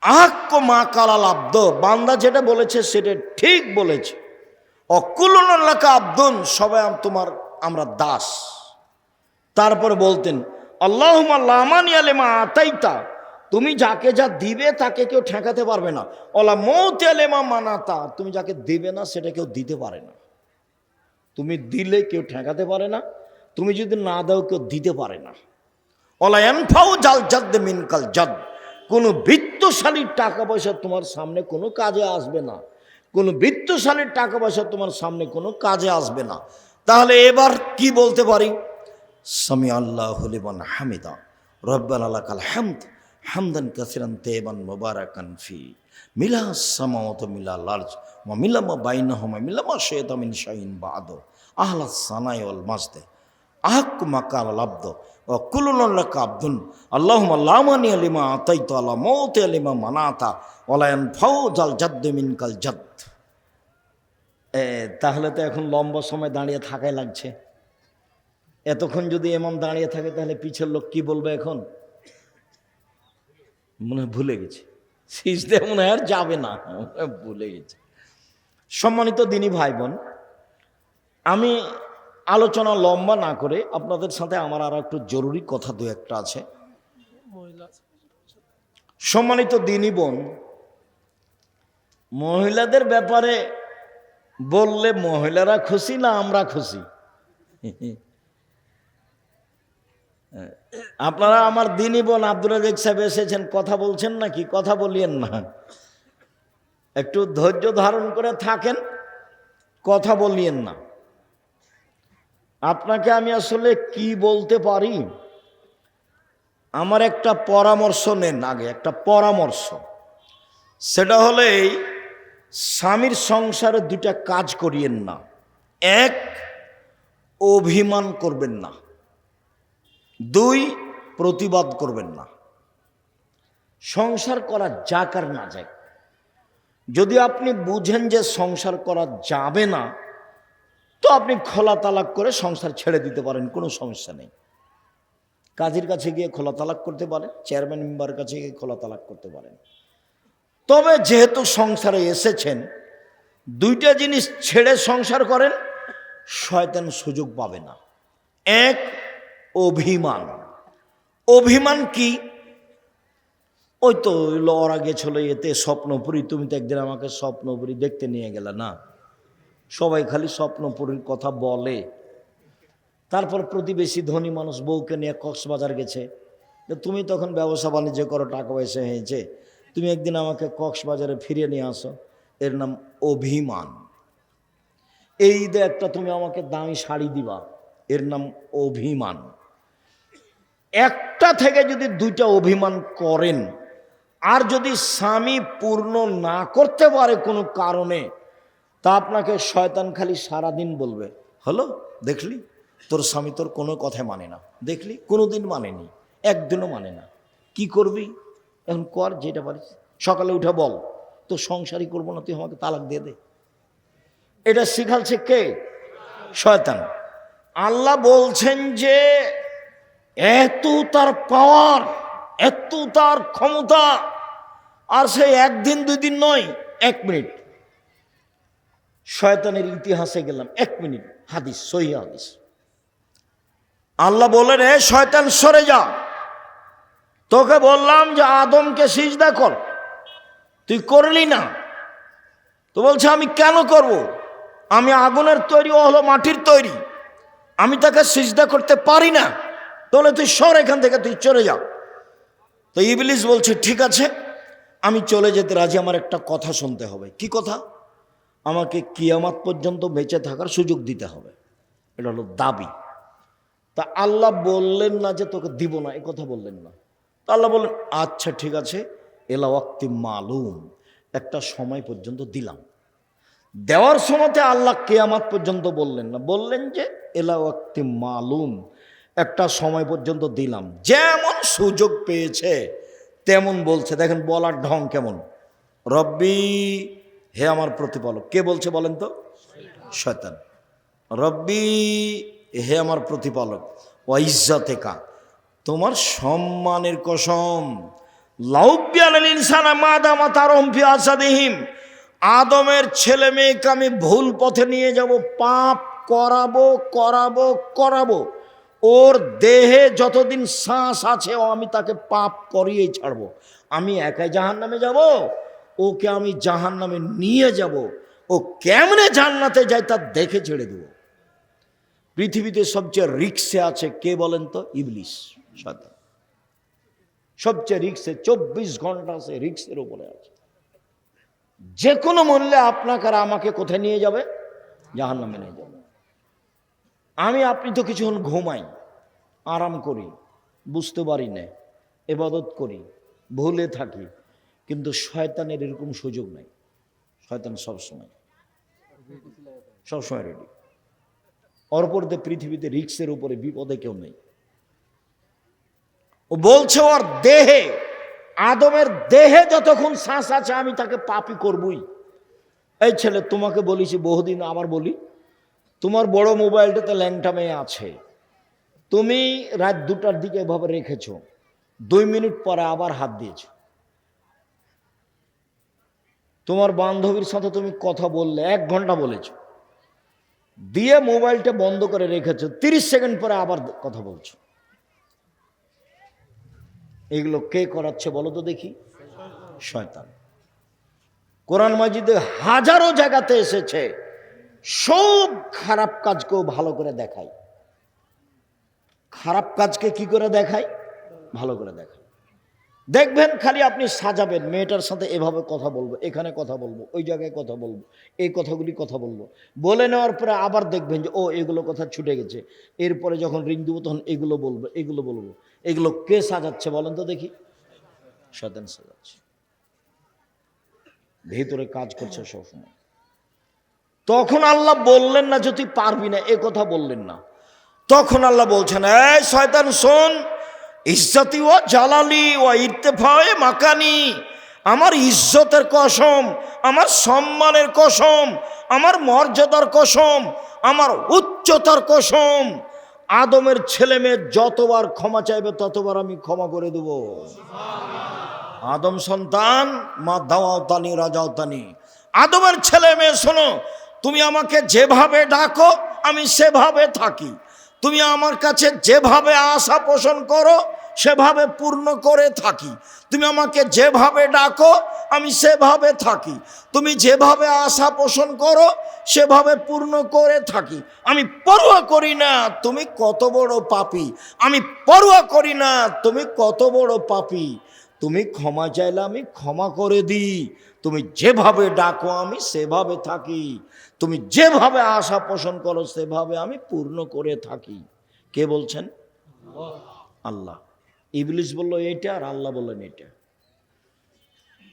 আহাক্ক মা কালাল আব্দ, বান্দা যেটা বলেছে সেটা ঠিক বলেছে। অকুলুন লাকা আব্দুন, সবাই তোমার আমরা দাস। তারপরে বলতেন আল্লাহুম্মা লা মানিয়া লিমা আতাইতা, তুমি যাকে যা দিবে তাকে কেউ ঠেকাতে পারবে না। ওয়ালা মাউতিয়া লিমা মানাতা, তুমি যাকে দিবে না সেটা কেউ দিতে পারে না। তুমি দিলে কেউ ঠেকাতে পারে না, তুমি যদি না দাও কেউ দিতে পারে না। ওয়ালা ইয়ানফাউ জাল জাদ মিনকাল জাদ, কোনো বিত্তশালীর টাকা পয়সা তোমার সামনে কোনো কাজে আসবে না, কোনো বিত্তশালীর টাকা পয়সা তোমার সামনে কোনো কাজে আসবে না। তাহলে এবার কি বলতে পারি? সামি আল্লাহু লিমান হামিদা, রব্বানা লাকাল হামদ হামদান কাসিরান তাইয়িবান মুবারাকান ফি, মিলাস সামাওয়াতি মিলাল আরজ ওয়া মিলামা বাইনাহুমা মিলামা শাইতা মিন শাইইন বাদ, আহলাস সানাই ওয়াল মাজদ, আহাক্কু মা কালাল আব্দ ও কুলুন লাকা আব্দুন, আল্লাহুম্মা লা মানিয়া লিমা আতাইতা ওয়া লা মাউতিয়া লিমা মানাতা ওয়া লা ইয়ানফাউ জাল জাদ মিনকাল জাদ। তাহলে তো এখন লম্বা সময় দাঁড়িয়ে থাকাই লাগছে। এতক্ষণ যদি ইমাম দাঁড়িয়ে থাকে তাহলে পিছের লোক কি বলবে? এখন মনে হয় ভুলে গেছে, সিজদে মনে হয় আর যাবে না, ভুলে গেছে। সম্মানিত দিনী ভাই বোন, আমি আলোচনা লম্বা না করে আপনাদের সাথে আমার আর একটু জরুরি কথা দু একটা আছে। সম্মানিত দিনী বোন, মহিলাদের ব্যাপারে বললে মহিলারা খুশি না আমরা খুশি? আপনারা আমার দিনী বোন আব্দুর রাজ্জাক সাহেব এসেছেন, কথা বলছেন নাকি? কথা বলিয়েন না, একটু ধৈর্য ধারণ করে থাকেন, কথা বলিয়েন না। আপনাকে আমি আসলে কি বলতে পারি, আমার একটা পরামর্শ নেন আগে, একটা পরামর্শ। সেটা হলে এই স্বামীর সংসারে দুটা কাজ করিয়েন না। এক, অভিমান করবেন না। 2, প্রতিবাদ করবেন না। সংসার করা যাক আর না যাক, যদি আপনি বুঝেন যে সংসার করা যাবে না, তো আপনি খোলা তালাক করে সংসার ছেড়ে দিতে পারেন, কোনো সমস্যা নেই। কাজীর কাছে গিয়ে খোলা তালাক করতে পারেন, চেয়ারম্যান মেম্বারের কাছে গিয়ে খোলা তালাক করতে পারেন। তবে যেহেতু সংসারে এসেছেন, দুইটা জিনিস ছেড়ে সংসার করেন, শয়তান সুযোগ পাবে না। এক, অভিমান। অভিমান কি? ওই তো ওরা গেছিল এতে স্বপ্নপুরী, তুমি তো একদিন আমাকে স্বপ্নপুরী দেখতে নিয়ে গেলে না। সবাই খালি স্বপ্নপুরীর কথা বলে। তারপর প্রতিবেশী ধনী মানুষ বউকে নিয়ে কক্সবাজার গেছে, তুমি তখন ব্যবসা বাণিজ্য করো, টাকা পয়সা হয়েছে, তুমি একদিন আমাকে কক্সবাজারে ফিরিয়ে নিয়ে আসো। এর নাম অভিমান। এই ঈদে একটা তুমি আমাকে দামি শাড়ি দিবা, এর নাম অভিমান। একটা থেকে যদি দুইটা অভিমান করেন, আর যদি স্বামী পূর্ণ না করতে পারে কোনো কারণে, তা আপনাকে শয়তান খালি সারাদিন বলবে, হলো দেখলি তোর স্বামী তোর কোনো কথাই মানে না, দেখলি কোনোদিন মানেনি, একদিনও মানে না, কি করবি এখন কর যেটা পারিস, সকালে উঠে বল তো সংসারই করবো না, তুই আমাকে তালাক দিয়ে দে। এটা শিখালছে কে? শয়তান। আল্লাহ বলছেন যে এত তার পাওয়ার, এত তার ক্ষমতা, আর সে একদিন দুই দিন নয়, 1 মিনিট। শয়তানের ইতিহাসে গেলাম, 1 মিনিট, হাদিস, সহিহ হাদিস। আল্লাহ বলেন, এ শয়তান সরে যা, তোকে বললাম যে আদমকে সিজদা কর, তুই করলি না। তো বলছে আমি কেন করব, আমি আগুনের তৈরি, ও হলো মাটির তৈরি, আমি তাকে সিজদা করতে পারি না, তাহলে তুই সর এখান থেকে, তুই চলে যা। তো ইবলিস বলছে ঠিক আছে, আমি চলে যেতে রাজি, আমার একটা কথা শুনতে হবে। কি কথা? আমাকে কিয়ামত পর্যন্ত বেঁচে থাকার সুযোগ দিতে হবে, এটা হলো দাবি। তা আল্লাহ বললেন না যে তোকে দিব না, এ কথা বললেন না। তা আল্লাহ বললেন আচ্ছা ঠিক আছে, এলা ওয়াক্তি মালুম, একটা সময় পর্যন্ত দিলাম। দেওয়ার সময়তে আল্লাহ কিয়ামত পর্যন্ত বললেন না, বললেন যে এলা ওয়াক্তি মালুম, একটা সময় পর্যন্ত দিলাম। যেমন সুযোগ পেয়েছে তেমন বলছে। দেখেন বলার ঢং কেমন, রব্বি, হে আমার প্রতিপালক। কে বলছে বলেন তো? শয়তান। রব্বি, হে আমার প্রতিপালক, ওয়া ইজ্জাতেকা, তোমার সম্মানের কসম, লাউবিয়ানাল ইনসানা মাদামা তারহুম ফি আসাদিহিম, আদমের ছেলে মেয়েকে আমি ভুল পথে নিয়ে যাব, পাপ করাবো করাবো করাবো, ওর দেহে যতদিন শ্বাস আছে ও আমি তাকে পাপ করিয়েই ছাড়বো। আমি একাই জাহান্নামে যাব, ওকে আমি জাহান্নামে নিয়ে যাব, ও কেমনে জান্নাতে যায় তা দেখে ছেড়ে দেব। পৃথিবীতে সবচেয়ে রিক্সে আছে কে বলেন তো? ইবলিস, শয়তান। সবচেয়ে রিক্সে, 24 ঘন্টা আছে রিক্সের উপরে আছে। যে কোনো মূল্যে আপনাকে আর আমাকে কোথায় নিয়ে যাবে? জাহান্নামে নিয়ে যাবে। আপনি তো কিছুক্ষণ ঘুমাই, আরাম করি, বুঝতে পারি না, ইবাদত করি, ভুলে থাকি, কিন্তু শয়তানের এরকম সুযোগ নাই। শয়তান সবসময় রেডি। অপরদের পৃথিবীতে রিক্সের উপরে বিপদে কেউ নেই। ও বলছে ওর দেহে, আদমের দেহে যতক্ষণ শ্বাস আছে আমি তাকে পাপী করবই। এই ছেলে, তোমাকে বলেছি বহুদিন, আবার বলি, তোমার বড় মোবাইলটাতে ল্যাংটা মেয়ে আছে, তুমি রাত 2টার দিকে এভাবে রেখেছো, 2 মিনিট পরে আবার হাত দিয়েছো। তোমার বান্ধবীর সাথে তুমি কথা বললে, 1 ঘন্টা বলেছো, দিয়ে মোবাইলটা বন্ধ করে রেখেছো, 30 সেকেন্ড পরে আবার কথা বলছো। এগুলো কে করাচ্ছে বলো তো দেখি? শয়তান। কোরআন মাজিদে হাজারো জায়গাতে এসেছে, সব খারাপ কাজকেও ভালো করে দেখায়। খারাপ কাজকে কি করে দেখায়? ভালো করে দেখায়। দেখবেন খালি আপনি সাজাবেন, মেয়েটার সাথে এভাবে কথা বলবো, এখানে কথা বলবো, ওই জায়গায় কথা বলবো, এই কথাগুলি কথা বলবো, বলে নেওয়ার পরে আবার দেখবেন যে ও এগুলো কথা ছুটে গেছে, এরপরে যখন রিং দেবো তখন এগুলো বলবো, এগুলো বলবো। এগুলো কে সাজাচ্ছে বলেন তো দেখি? শয়তান সাজাচ্ছে, ভেতরে কাজ করছে সবসময়। তখন আল্লাহ বললেন না যে তুই পারবি না, এ কথা বললেন না। তখন আল্লাহ বলছেন, এই শয়তান শোন, ইজ্জতি ও জালালি ও ইরতেফায়ে মাকানি, আমার ইজ্জতের কসম, আমার সম্মানের কসম, আমার মর্যাদার কসম, আমার উচ্চতার কসম, আদমের ছেলে মেয়ে যতবার ক্ষমা চাইবে ততবার আমি ক্ষমা করে দেব। আদম সন্তান, মা দাওয়াতানি রাজাওতানি, আদমের ছেলে মেয়ে শোনো, তুমি আমাকে যেভাবে ডাকো আমি সেভাবে থাকি, তুমি আমার কাছে যেভাবে আশা পোষণ করো সেভাবে পূর্ণ করে থাকি, তুমি আমাকে যেভাবে ডাকো আমি সেভাবে থাকি, তুমি যেভাবে আশা পোষণ করো সেভাবে পূর্ণ করে থাকি। আমি পরোয়া করি না তুমি কত বড় পাপী, আমি পরোয়া করি না তুমি কত বড় পাপী, তুমি ক্ষমা চাইলে আমি ক্ষমা করে দিই, তুমি যেভাবে ডাকো আমি সেভাবে থাকি, তুমি যেভাবে আশা পোষণ করো সেভাবে আমি পূর্ণ করে থাকি। কে বলছেন? আল্লাহ। ইবলিস বলল এইটা, আর আল্লাহ বললেন এটা।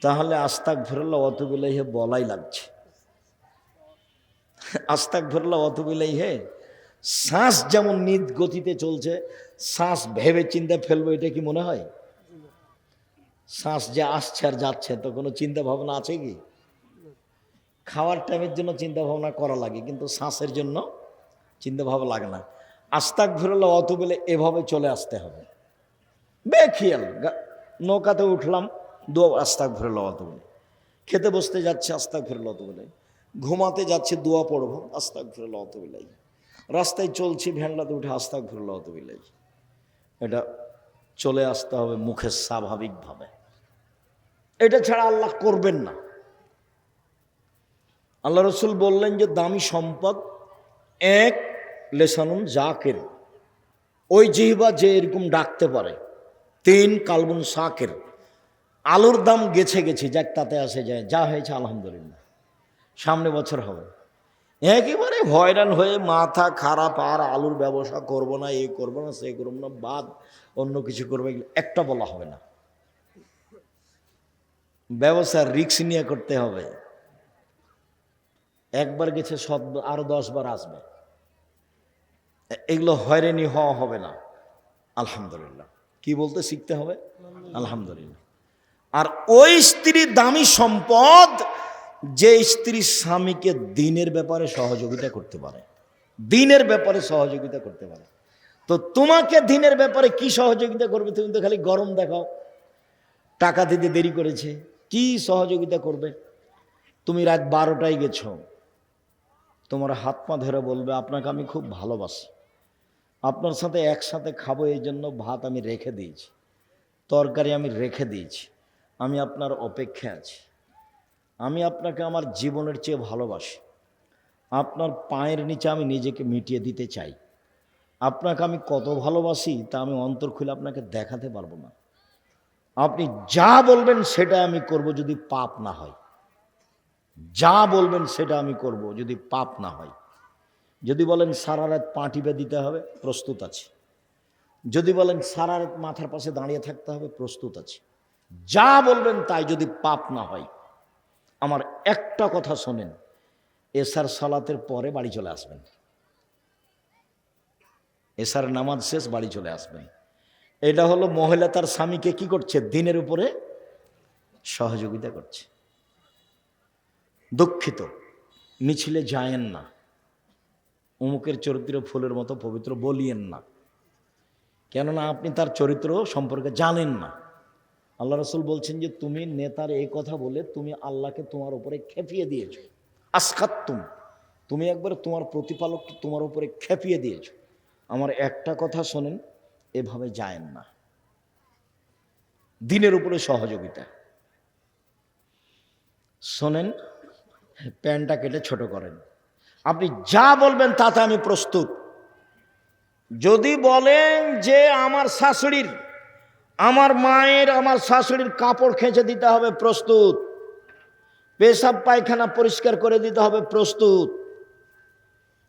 তাহলে আস্তাগফিরুল্লাহ ওয়া আতুবু ইলাইহি বলাই লাগছে। আস্তাগফিরুল্লাহ ওয়া আতুবু ইলাইহি, শ্বাস যেমন নিজ গতিতে চলছে, শ্বাস ভেবে চিন্তা ফেলবো, এটা কি মনে হয়? শ্বাস যে আসছে আর যাচ্ছে, তো কোনো চিন্তা ভাবনা আছে কি? খাওয়ার টাইমের জন্য চিন্তা ভাবনা করা লাগে, কিন্তু শ্বাসের জন্য চিন্তা ভাবনা লাগে না। আস্তাগফিরুল্লাহ ওয়া আতুবু ইলাইহি এভাবে চলে আসতে হবে বেখিয়াল। নৌকাতে উঠলাম, দোয়া আস্তাগফিরুল্লাহ ওয়া আতুবু ইলাইহি। খেতে বসতে যাচ্ছে, আস্তাগফিরুল্লাহ ওয়া আতুবু ইলাইহি। ঘুমাতে যাচ্ছে, দোয়া পড়বো, আস্তাগফিরুল্লাহ ওয়া আতুবু ইলাইহি। রাস্তায় চলছি, ভ্যানলাতে উঠে আস্তাগফিরুল্লাহ ওয়া আতুবু ইলাইহি। এটা চলে আসতে হবে মুখে স্বাভাবিকভাবে। এটা ছাড়া আল্লাহ করবেন না। আল্লাহ রসুল বললেন যে দামি সম্পদ এক, লেসানুন জাকির, ওই জিহ্বা যে এরকম ডাকতে পারে। তিন, কালবুন শাকির, আলুর দাম গেছে গেছে, যাক তাতে আসে যায়, যা হয়েছে আলহামদুলিল্লাহ, সামনে বছর হবে। একেবারে হয়রান হয়ে মাথা খারাপ, আর আলুর ব্যবসা করব না, এই করবো না, সে করবো না, বাদ অন্য কিছু করবে, একটা বলা হবে না। ব্যবসা রিস্ক নিয়ে করতে হবে। একবার গেছে আরো 10 বার আসবে, এগুলো হয়রানি হওয়া হবে না। আলহামদুলিল্লাহ কি বলতে শিখতে হবে? আলহামদুলিল্লাহ। আর ওই স্ত্রী দামি সম্পদ যে স্ত্রী স্বামীকে দিনের ব্যাপারে সহযোগিতা করতে পারে, দিনের ব্যাপারে সহযোগিতা করতে পারে। তো তোমাকে দিনের ব্যাপারে কি সহযোগিতা করবে? তুমি তো খালি গরম দেখাও, টাকা দিতে দেরি করেছে, কি সহযোগিতা করবে? তুমি রাত 12টায় গেছো, তোমার হাত পা ধরে বলবে আপনাকে আমি খুব ভালোবাসি, আপনার সাথে একসাথে খাবো, এই জন্য ভাত আমি রেখে দিয়েছি, তরকারি আমি রেখে দিয়েছি, আমি আপনার অপেক্ষায় আছি, আমি আপনাকে আমার জীবনের চেয়ে ভালোবাসি, আপনার পায়ের নিচে আমি নিজেকে মিটিয়ে দিতে চাই। আপনাকে আমি কত ভালোবাসি তা আমি অন্তর খুলে আপনাকে দেখাতে পারবো না। আপনি যা বলবেন সেটা আমি করব, যদি পাপ না হয়। যা বলবেন সেটা আমি করব, যদি পাপ না হয়। যদি বলেন সারা রাত পা টিপে দিতে হবে, প্রস্তুত আছি। যদি বলেন সারা রাত মাথার পাশে দাঁড়িয়ে থাকতে হবে, প্রস্তুত আছি। যা বলবেন তাই, যদি পাপ না হয়। আমার একটা কথা শোনেন, এশার সালাতের পরে বাড়ি চলে আসবেন, এশার নামাজ শেষ বাড়ি চলে আসবেন। এটা হলো মহিলা তার স্বামীকে কি করছে? দিনের উপরে সহযোগিতা করছে। দুঃখিত, মিছিলে যায়েন না, অমুকের চরিত্র ফুলের মতো পবিত্র বলিয়েন না, কেননা আপনি তার চরিত্র সম্পর্কে জানেন না। আল্লাহ রসুল বলছেন যে তুমি নেতার এই কথা বলে তুমি আল্লাহকে তোমার উপরে খেপিয়ে দিয়েছ। আসখাত্তুম, তুমি একবার তোমার প্রতিপালককে তোমার উপরে খেপিয়ে দিয়েছ। আমার একটা কথা শোনেন, এভাবে যায়েন না। দিনের উপরে সহযোগিতা। শোনেন, প্যান্টটা কেটে ছোট করেন, আপনি যা বলবেন তাতে আমি প্রস্তুত। যদি বলেন যে আমার শাশুড়ির, আমার মায়ের, আমার শাশুড়ির কাপড় খেঁচে দিতে হবে, প্রস্তুত। পেশাব পায়খানা পরিষ্কার করে দিতে হবে, প্রস্তুত।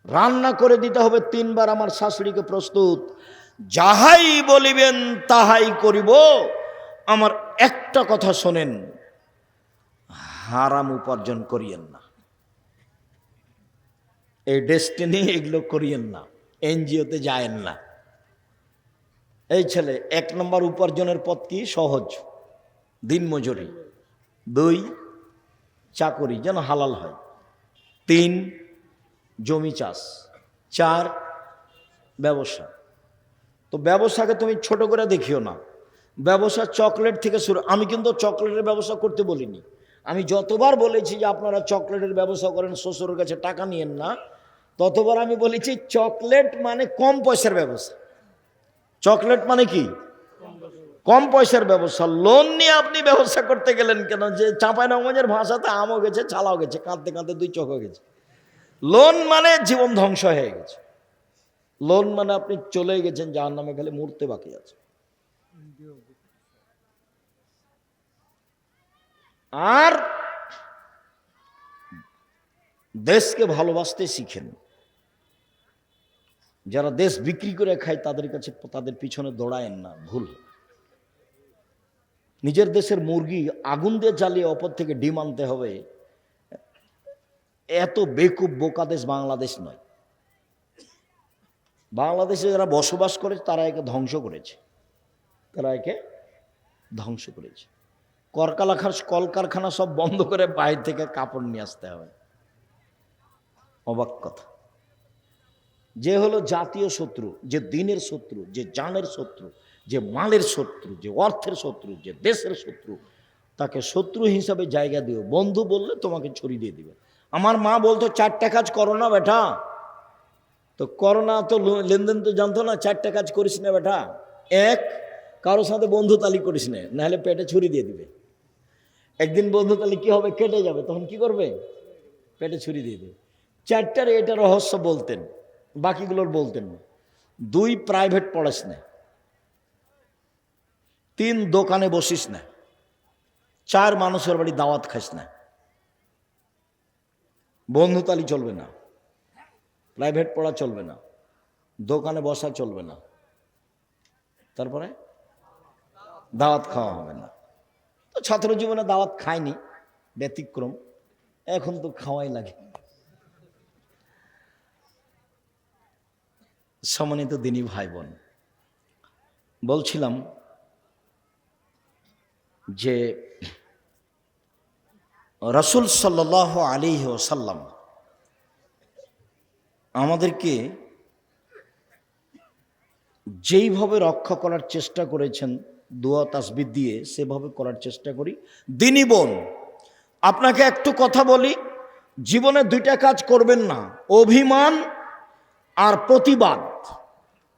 রান্না করে দিতে হবে 3 বার আমার শাশুড়িকে, প্রস্তুত। যাহাই বলিবেন তাহাই করিব। আমার একটা কথা শোনেন, হারাম উপার্জন করিয়েন না, এই ডেস্টিনি এগুলো করিয়েন না, এনজিওতে যায়েন না। এই ছেলে 1 নম্বর উপার্জনের পথ কি? সহজ, দিনমজুরি। 2, চাকরি যেন হালাল হয়। 3, জমি চাষ। 4, ব্যবসা। তো ব্যবসাকে তুমি ছোট করে দেখিও না। ব্যবসা চকলেট থেকে শুরু। আমি কিন্তু চকলেটের ব্যবসা করতে বলিনি। আমি যতবার বলেছি যে আপনারা চকলেটের ব্যবসা করেন, শ্বশুরের কাছে টাকা নিয়েন না, ততবার আমি বলেছি চকলেট মানে কম পয়সার ব্যবসা। চকলেট মানে কি? কম পয়সার ব্যবসা। লোন নিয়ে আপনি ব্যবসা করতে গেলেন কেন? যে চাঁপাইনবাবগঞ্জের ভাষাতে আমও গেছে, ছালাও গেছে, কাঁদতে কাঁদতে 2 চোখ হয়ে গেছে। লোন মানে জীবন ধ্বংস হয়ে গেছে। লোন মানে আপনি চলে গেছেন জাহান্নামে, খালি মরতে বাকি আছে। আর দেশকে ভালোবাসতে শিখেন। যারা দেশ বিক্রি করে খায় তাদের কাছে, তাদের পিছনে দৌড়ায়েন না, ভুল। নিজের দেশের মুরগি আগুন দিয়ে জ্বালিয়ে অপর থেকে ডিম আনতে হবে, এত বেকুব বোকা দেশ বাংলাদেশ নয়। বাংলাদেশে যারা বসবাস করে তারা একে ধ্বংস করেছে, কলকারখানা সব বন্ধ করে বাইরে থেকে কাপড় নিয়ে আসতে হবে। অবাক কথা। যে হলো জাতীয় শত্রু, যে দিনের শত্রু, যে জানের শত্রু, যে মালের শত্রু, যে অর্থের শত্রু, যে দেশের শত্রু, তাকে শত্রু হিসাবে জায়গা দিও। বন্ধু বললে তোমাকে ছড়ি দিয়ে দিবে। আমার মা বলতো 4টা কাজ করো না বেটা, তো করোনা তো লেনদেন তো জানতো না, 4টা কাজ করিস না বেটা। এক, কারোর সাথে বন্ধু তালি করিস না, নাহলে পেটে ছুরি দিয়ে দিবে। একদিন বন্ধু তালি কি হবে, কেটে যাবে, তখন কি করবে, পেটে ছুরি দিয়ে দেবে। 4টার এটা রহস্য বলতেন, বাকিগুলোর বলতেন না। 2, প্রাইভেট পড়াস না। 3, দোকানে বসিস না। 4, মানুষের বাড়ি দাওয়াত খাস না। বন্ধু তালি চলবে না, প্রাইভেট পড়া চলবে না, দোকানে বসা চলবে না, তারপরে দাওয়াত খাওয়া হবে না। তো ছাত্র জীবনে দাওয়াত খায়নি, ব্যতিক্রম, এখন তো খাওয়াই লাগে। সম্মানিত দিনী ভাই বোন, বলছিলাম যে রাসূল সাল্লাল্লাহু আলাইহি ওয়াসাল্লাম আমাদেরকে যেইভাবে রক্ষা করার চেষ্টা করেছেন দোয়া তাসবিহ দিয়ে, সেভাবে করার চেষ্টা করি। দিনী বোন, আপনাকে একটু কথা বলি, জীবনে 2টা কাজ করবেন না, অভিমান আর প্রতিবাদ।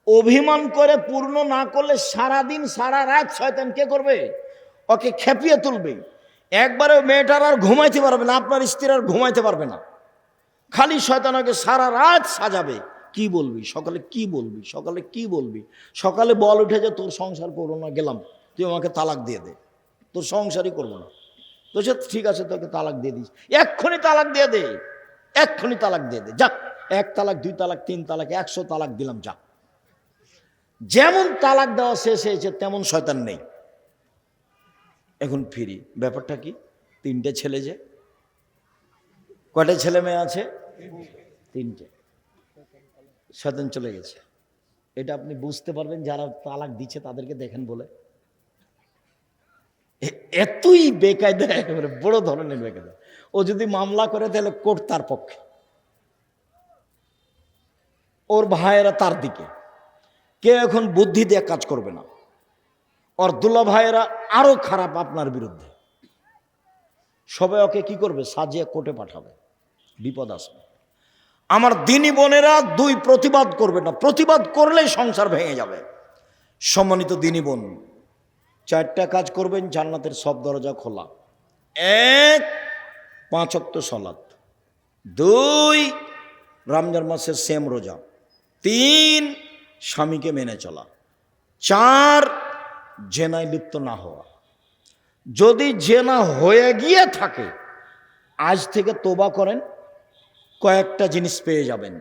অভিমান করে পূর্ণ না করলে সারাদিন সারা রাত শয়তান কে করবে, ওকে খেপিয়ে তুলবে। একবারে মেয়েটার আর ঘুমাইতে পারবে না, আপনার স্ত্রী আর ঘুমাইতে পারবে না, খালি শয়তান ওকে সারা রাত সাজাবে। কি বলবি সকালে, কি বলবি সকালে, কি বলবি সকালে, বল উঠে যে তোর সংসার করবো না, গেলাম, তুই আমাকে তালাক দিয়ে দে, তোর সংসারই করবো না। তো সে ঠিক আছে, তোকে তালাক দিয়ে দিস, এক্ষুনি তালাক দিয়ে দে, এক্ষুনি তালাক দিয়ে দে, যাক, 1 তালাক, 2 তালাক, 3 তালাক, 100 তালাক দিলাম, যা। যেমন তালাক দেওয়া শেষ হয়েছে তেমন শয়তান নেই। এখন ফিরি, ব্যাপারটা কি, 3টে ছেলে, যে কয়টা ছেলে মেয়ে আছে, 3টে, শয়তান চলে গেছে। এটা আপনি বুঝতে পারবেন যারা তালাক দিচ্ছে তাদেরকে দেখেন বলে, এতই বেকায়দা, একেবারে বড় ধরনের বেকায়দা। ও যদি মামলা করে তাহলে কোর্ট তার পক্ষে, ওর ভাইয়েরা তার দিকে, কেউ এখন বুদ্ধি দিয়ে কাজ করবে না। ওর দুলা ভাইয়েরা আরো খারাপ আপনার বিরুদ্ধে, সবাই ওকে কি করবে, সাজিয়ে কোর্টে পাঠাবে, বিপদ আসবে। আমার দিনী বোনেরা 2, প্রতিবাদ করবে না, প্রতিবাদ করলেই সংসার ভেঙে যাবে। সম্মানিত দিনী বোন, 4টা কাজ করবেন, জান্নাতের সব দরজা খোলা। 1, 5 ওয়াক্ত সালাত। 2, রমজান মাসের সেম রোজা। 3, স্বামীকে মেনে চলা। 4, জেনায় লিপ্ত না হওয়া। যদি জেনা হয়ে গিয়ে থাকে, আজ থেকে তোবা করেন, কয়েকটা জিনিস পেয়ে যাবেন।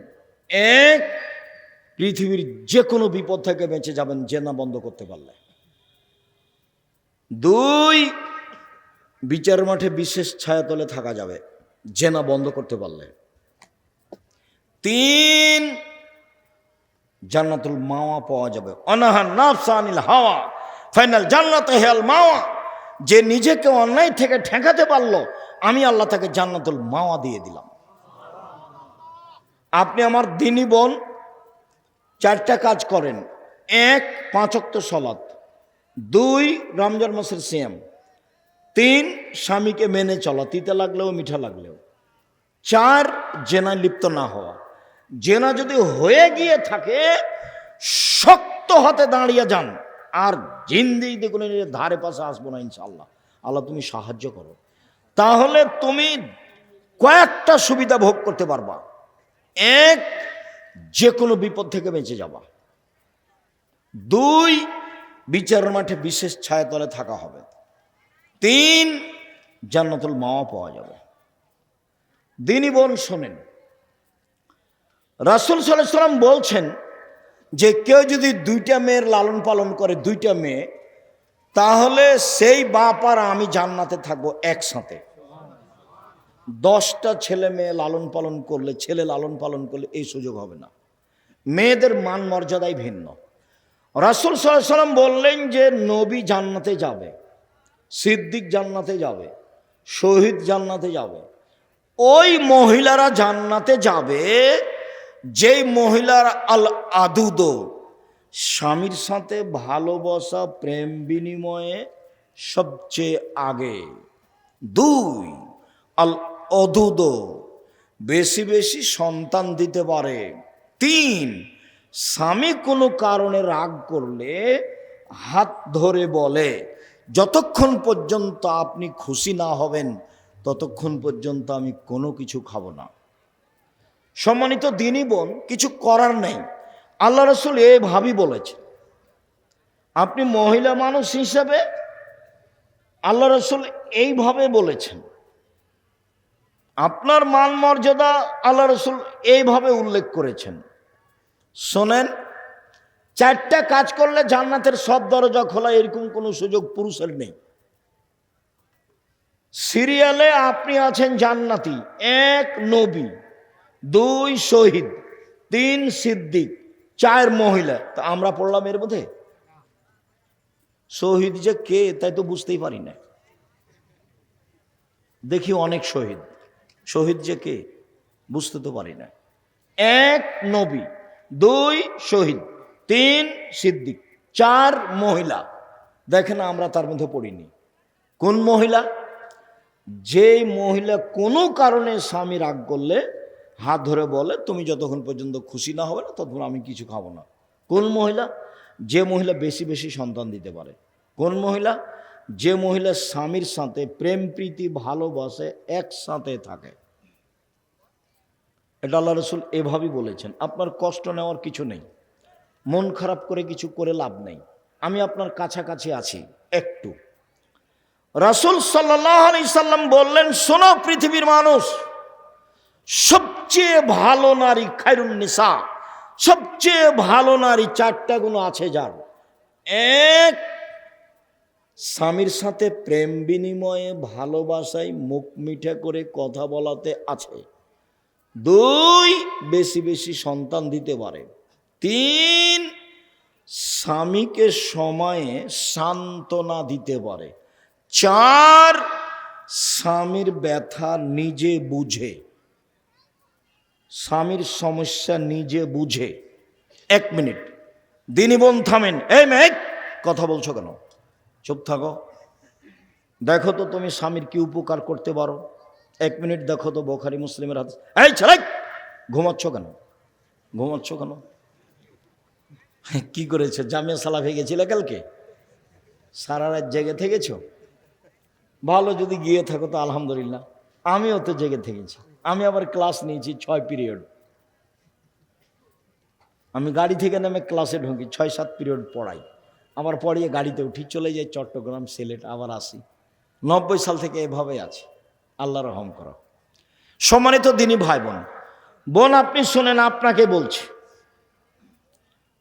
1, পৃথিবীর যে কোনো বিপদ থেকে বেঁচে যাবেন জেনা বন্ধ করতে পারলে। 2, বিচার মাঠে বিশেষ ছায়াতলে থাকা যাবে জেনা বন্ধ করতে পারলে। 3, জান্নাতুল মাওয়া পাওয়া যাবে। অনাহান নাফসা আনিল হাওয়া ফাইনাল জান্নাতে হেল মাওয়া। যে নিজেকে অন্যায় থেকে ঠেকাতে পারলো, আমি আল্লাহ তাকে জান্নাতুল মাওয়া দিয়ে দিলাম। আপনি আমার দিনী বোন 4টা কাজ করেন। 1, 5 ওয়াক্ত সালাত। 2, রমজান মাসের সিয়াম। 3, স্বামীকে মেনে চলা, তিতে লাগলেও মিঠা লাগলেও। 4, জেনায় লিপ্ত না হওয়া। জেনা যদি হয়ে গিয়ে থাকে, শক্ত হাতে দাঁড়িয়ে যান, আর জিন্দেগিতে কোনো ধারে পাশে আসবো না ইনশাআল্লাহ। আল্লাহ তুমি সাহায্য করো, তাহলে তুমি কয়েকটা সুবিধা ভোগ করতে পারবা। 1, যে কোনো বিপদ থেকে বেঁচে যাবা। 2, বিচারের মাঠে বিশেষ ছায়াতলে থাকা হবে। 3, জান্নাতুল মাওয়া পাওয়া যাবে। দিনী বোন শোনেন, রাসূল সাল্লাল্লাহু আলাইহি সাল্লাম বলছেন যে কেউ যদি দুইটা মেয়ের লালন পালন করে, দুইটা মেয়ে, তাহলে সেই বাপ আর আমি জান্নাতে থাকবো একসাথে। 10টা ছেলে মেয়ে লালন পালন করলে, ছেলে লালন পালন করলে এই সুযোগ হবে না। মেয়েদের মান মর্যাদাই ভিন্ন। রাসূল সাল্লাল্লাহু আলাইহি সাল্লাম বললেন যে নবী জান্নাতে যাবে, সিদ্দিক জান্নাতে যাবে, শহীদ জান্নাতে যাবে। ওই মহিলারা জান্নাতে যাবে যেই মহিলার আল আদুদ, স্বামীর সাথে ভালোবাসা প্রেম বিনিময়ে সবচেয়ে আগে। 2, আল অদুদ, বেশি বেশি সন্তান দিতে পারে। 3, স্বামী কোনো কারণে রাগ করলে হাত ধরে বলে যতক্ষণ পর্যন্ত আপনি খুশি না হবেন ততক্ষণ পর্যন্ত আমি কোনো কিছু খাবো না। সম্মানিত দিনী বোন, কিছু করার নেই, আল্লাহ রাসূল এভাবেই বলেছেন। আপনি মহিলা মানুষ হিসেবে আল্লাহ রাসূল এইভাবে বলেছেন। আপনার মান মর্যাদা আল্লাহ রাসূল এইভাবে উল্লেখ করেছেন। শোনেন, 4টা কাজ করলে জান্নাতের সব দরজা খোলা, এরকম কোনো সুযোগ পুরুষের নেই। সিরিয়ালে আপনি আছেন জান্নাতি। 1 নবী, 2 শহীদ, 3 সিদ্দিক, 4 মহিলা। তা আমরা পড়লাম এর মধ্যে? শহীদ যে কে তাই তো বুঝতেই পারি না। দেখি অনেক শহীদ, শহীদ যে কে বুঝতে তো পারি না। 1 নবী, 2 শহীদ, 3 সিদ্দিক, 4 মহিলা। দেখেন আমরা তার মধ্যে পড়িনি। কোন মহিলা? যেই মহিলা কোনো কারণে স্বামী রাগ করলে হাত ধরে বলে তুমি যতক্ষণ পর্যন্ত খুশি না হবে না ততক্ষণ আমি কিছু খাবো না। কোন মহিলা? যে মহিলা বেশি বেশি সন্তান দিতে পারে। কোন মহিলা? যে মহিলা স্বামীর সাথে প্রেম প্রীতি ভালোবাসে, একসাথে থাকে। এটা আল্লাহ রাসূল এভাবেই বলেছেন। আপনার কষ্ট নেওয়ার কিছু নেই, মন খারাপ করে কিছু করে লাভ নেই। আমি আপনার কাছাকাছি আছি একটু। রাসূল সাল্লাল্লাহু আলাইহি সাল্লাম বললেন, শোনো পৃথিবীর মানুষ, সবচেয়ে ভালো নারী খায়রুন নিসা, সবচেয়ে ভালো নারী 4টা গুণ আছে যার। 1, স্বামীর সাথে প্রেম বিনিময়ে ভালোবাসায় মুখ মিঠে করে কথা বলাতে আছে। 2, বেশি বেশি সন্তান দিতে পারে। 3, স্বামীকে সময়ে সান্ত্বনা দিতে পারে। 4, স্বামীর ব্যথা নিজে বুঝে, স্বামীর সমস্যা নিজে বুঝে। 1 মিনিট, দিনী বোন থামেন। এই মেয়ে, কথা বলছো কেন? চুপ থাকো। দেখো তো তুমি স্বামীর কি উপকার করতে পারো। 1 মিনিট দেখো তো বুখারী মুসলিমের হাদিস। এই ছেলে, ঘুমাচ্ছ কেন? ঘুমাচ্ছ কেন? কি করেছো? জামিয়া সালাফে গেছিলে কালকে? সারা রাত জেগে থেকেছ? ভালো, যদি গিয়ে থাকো তো আলহামদুলিল্লাহ। আমিও তো জেগে থেকেছি। আমি আবার ক্লাস নিয়েছি 6 পিরিয়ড। আমি গাড়ি থেকে নেমে ক্লাসে ঢুকি, 6-7 পিরিয়ড পড়াই, আবার পড়িয়ে গাড়িতে উঠি, চলে যাই চট্টগ্রাম, সিলেট, আবার আসি। 90 সাল থেকে এভাবে আছি। আল্লাহ রহম করো। সম্মানিত দিনী ভাই বোন, বোন আপনি শোনেন, আপনাকে বলছি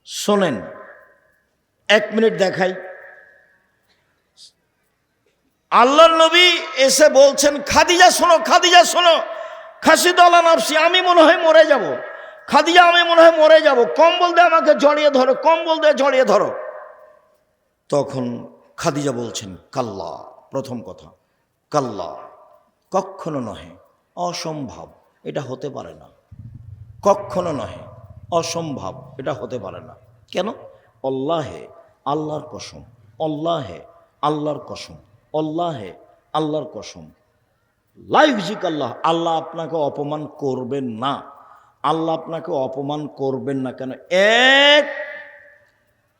শোনেন। 1 মিনিট দেখাই। আল্লাহর নবী এসে বলছেন, খাদিজা শোনো, খাদিজা শোনো, খাসিদ আলা নাফসি, আমি মনে হয় মরে যাব। খাদিজা, আমি মনে হয় মরে যাব, কম্বল দিয়ে আমাকে জড়িয়ে ধরো, কম্বল দিয়ে জড়িয়ে ধরো। তখন খাদিজা বলছেন, কাল্লা, প্রথম কথা কাল্লা, কখনো নহে, অসম্ভব, এটা হতে পারে না। কখনো নহে, অসম্ভব, এটা হতে পারে না। কেন? আল্লাহে, আল্লাহর কসম, আল্লাহে, আল্লাহর কসম, আল্লাহে, আল্লাহর কসম, লাইফজিক আল্লাহ, আল্লাহ আপনাকে অপমান করবেন না, আল্লাহ আপনাকে অপমান করবেন না। কেন? 1,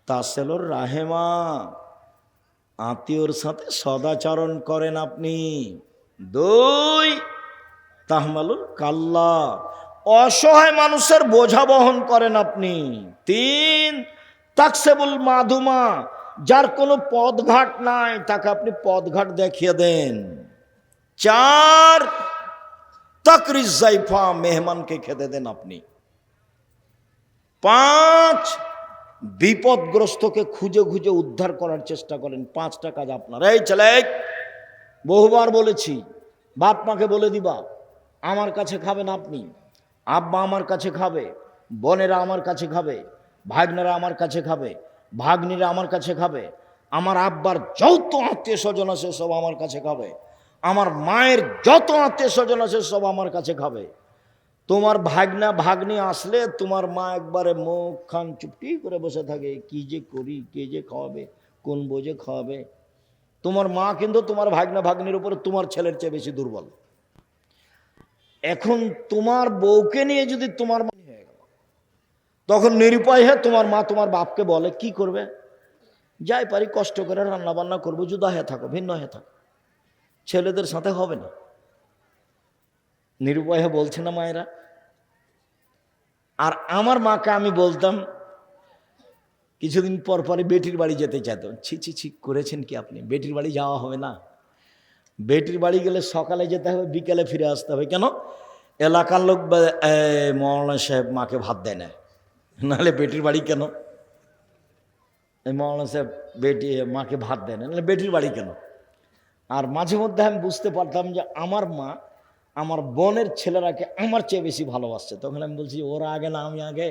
তাসেলুর রাহেমা, আত্মীয়র সাথে সদাচরণ করেন আপনি। 2, তাহমালুল কাল্লা, অসহায় মানুষের বোঝা বহন করেন আপনি। 3, তাকসেবুল মাধুমা, যার কোনো পদঘাট নাই তাকে আপনি পদঘাট দেখিয়ে দেন। 4 তাকরিজ জাইফা, মেহমানকে খেতে দেন আপনি। 5 বিপদগ্রস্তকে খুঁজে খুঁজে উদ্ধার করার চেষ্টা করেন। 5টা কাজ আপনার। এই ছেলে, বহুবার বলেছি, বাপ মাকে বলে দিবা আমার কাছে খাবেন আপনি, আব্বা আমার কাছে খাবে, বোনেরা আমার কাছে খাবে, ভাগ্নেরা আমার কাছে খাবে, ভাগ্নিরা আমার কাছে খাবে, আমার আব্বার যত আত্মীয় স্বজন আছে সব আমার কাছে খাবে, আমার মায়ের যত আত্মীয় স্বজন আছে সব আমার কাছে খাবে। তোমার ভাগনা ভাগ্নি আসলে তোমার মা একবারে মুখ খান চুপটি করে বসে থাকে, কি যে করি, কে যে খাওয়াবে, কোন বোঝে খাওয়াবে। তোমার মা কিন্তু তোমার ভাগনা ভাগ্নির উপরে তোমার ছেলের চেয়ে বেশি দুর্বল। এখন তোমার বউকে নিয়ে যদি তোমার মা হয়ে গেল, তখন নিরুপায় হয়ে তোমার মা তোমার বাপকে বলে কি করবে, যাই পারি কষ্ট করে রান্না বান্না করবো, জুদা হয়ে থাকো, ভিন্ন হয়ে থাকো, ছেলেদের সাথে হবে না। নিরুপায় হয়ে বলছে না মায়েরা? আর আমার মাকে আমি বলতাম কিছুদিন পর পরে বেটির বাড়ি যেতে চাইতো, ছি ছি ছি করেছেন কি আপনি, বেটির বাড়ি যাওয়া হবে না। বেটির বাড়ি গেলে সকালে যেতে হবে, বিকেলে ফিরে আসতে হবে। কেন? এলাকার লোক মৌলানা সাহেব মাকে ভাত দেয় না, নাহলে বেটির বাড়ি কেন? এই মৌলানা সাহেব মাকে ভাত দেয় না, নাহলে বেটির বাড়ি কেন? আর মাঝে মধ্যে আমি বুঝতে পারতাম যে আমার মা আমার বোনের ছেলেরাকে আমার চেয়ে বেশি ভালোবাসছে। তখন আমি বলছি ওরা আগে না আমি আগে।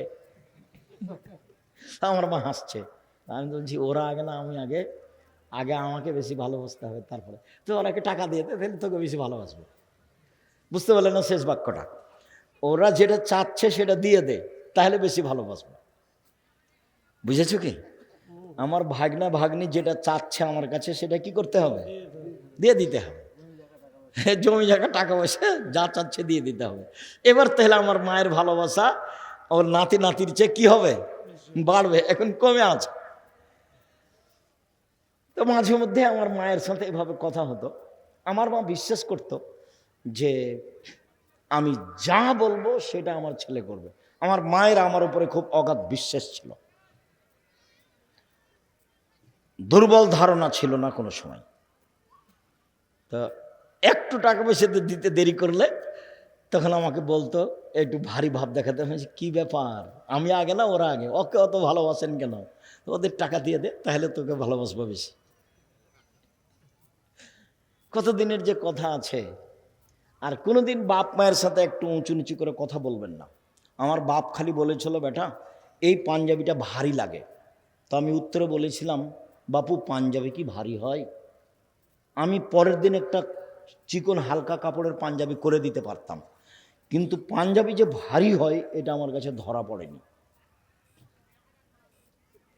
আমার মা হাসছে। আমি বলছি ওরা আগে না আমি আগে, আগে আমাকে বেশি ভালোবাসতে হবে, তারপরে তো ওরাকে টাকা দিয়ে দে, তাহলে তোকে বেশি ভালোবাসবে। বুঝতে পারলেন না শেষ বাক্যটা? ওরা যেটা চাচ্ছে সেটা দিয়ে দে, তাহলে বেশি ভালোবাসবে। বুঝেছো কি? আমার ভাগনা ভাগ্নি যেটা চাচ্ছে আমার কাছে সেটা কি করতে হবে? দিয়ে দিতে হবে। জমি জায়গা টাকা পয়সা যা চাচ্ছে দিয়ে দিতে হবে। এবার তাহলে আমার মায়ের ভালোবাসা ওর নাতি নাতির চেয়ে কি হবে? বাড়বে। এখন কমে আছে। তো মাঝে মধ্যে আমার মায়ের সাথে এভাবে কথা হতো। আমার মা বিশ্বাস করত যে আমি যা বলবো সেটা আমার ছেলে করবে। আমার মায়ের আমার উপরে খুব অগাধ বিশ্বাস ছিল, দুর্বল ধারণা ছিল না কোনো সময়। তো একটু টাকা পয়সা দিতে দেরি করলে তখন আমাকে বলতো, একটু ভারী ভাব দেখাতে, কি ব্যাপার, আমি আগে না ওরা আগে, ওকে অত ভালোবাসেন কেন, ওদের টাকা দিয়ে দে তাহলে তোকে ভালোবাসবো বেশি। কতদিনের যে কথা আছে। আর কোনোদিন বাপ মায়ের সাথে একটু উঁচু নিচু করে কথা বলবেন না। আমার বাপ খালি বলেছিল, বেটা এই পাঞ্জাবিটা ভারী লাগে। তো আমি উত্তরে বলেছিলাম, বাপু পাঞ্জাবি কি ভারী হয়? আমি পরের দিন একটা চিকন হালকা কাপড়ের পাঞ্জাবি করে দিতে পারতাম, কিন্তু পাঞ্জাবি যে ভারী হয় এটা আমার কাছে ধরা পড়েনি।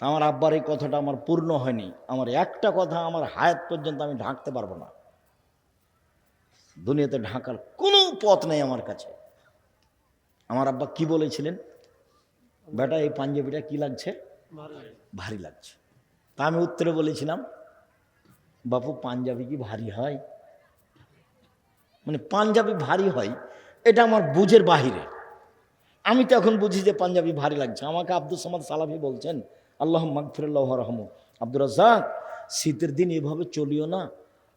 আমার আব্বার এই কথাটা আমার পূর্ণ হয়নি। আমার একটা কথা আমার হায়াত পর্যন্ত আমি ঢাকতে পারবো না। দুনিয়াতে ঢাকার কোনো পথ নেই আমার কাছে। আমার আব্বা কি বলেছিলেন, বেটা এই পাঞ্জাবিটা কি লাগছে? ভারী লাগছে। তা আমি উত্তরে বলেছিলাম, বাপু পাঞ্জাবি কি ভারী হয়? মানে পাঞ্জাবি ভারী হয় এটা আমার বুঝের বাহিরে। আমি তো এখন বুঝি যে পাঞ্জাবি ভারী লাগছে। আমাকে আব্দুল সামাদ সালাফি বলছেন, আল্লাহ মাগফিরাল্লাহু রহমু, আব্দুর রাজ্জাক শীতের দিন এভাবে চলিও না,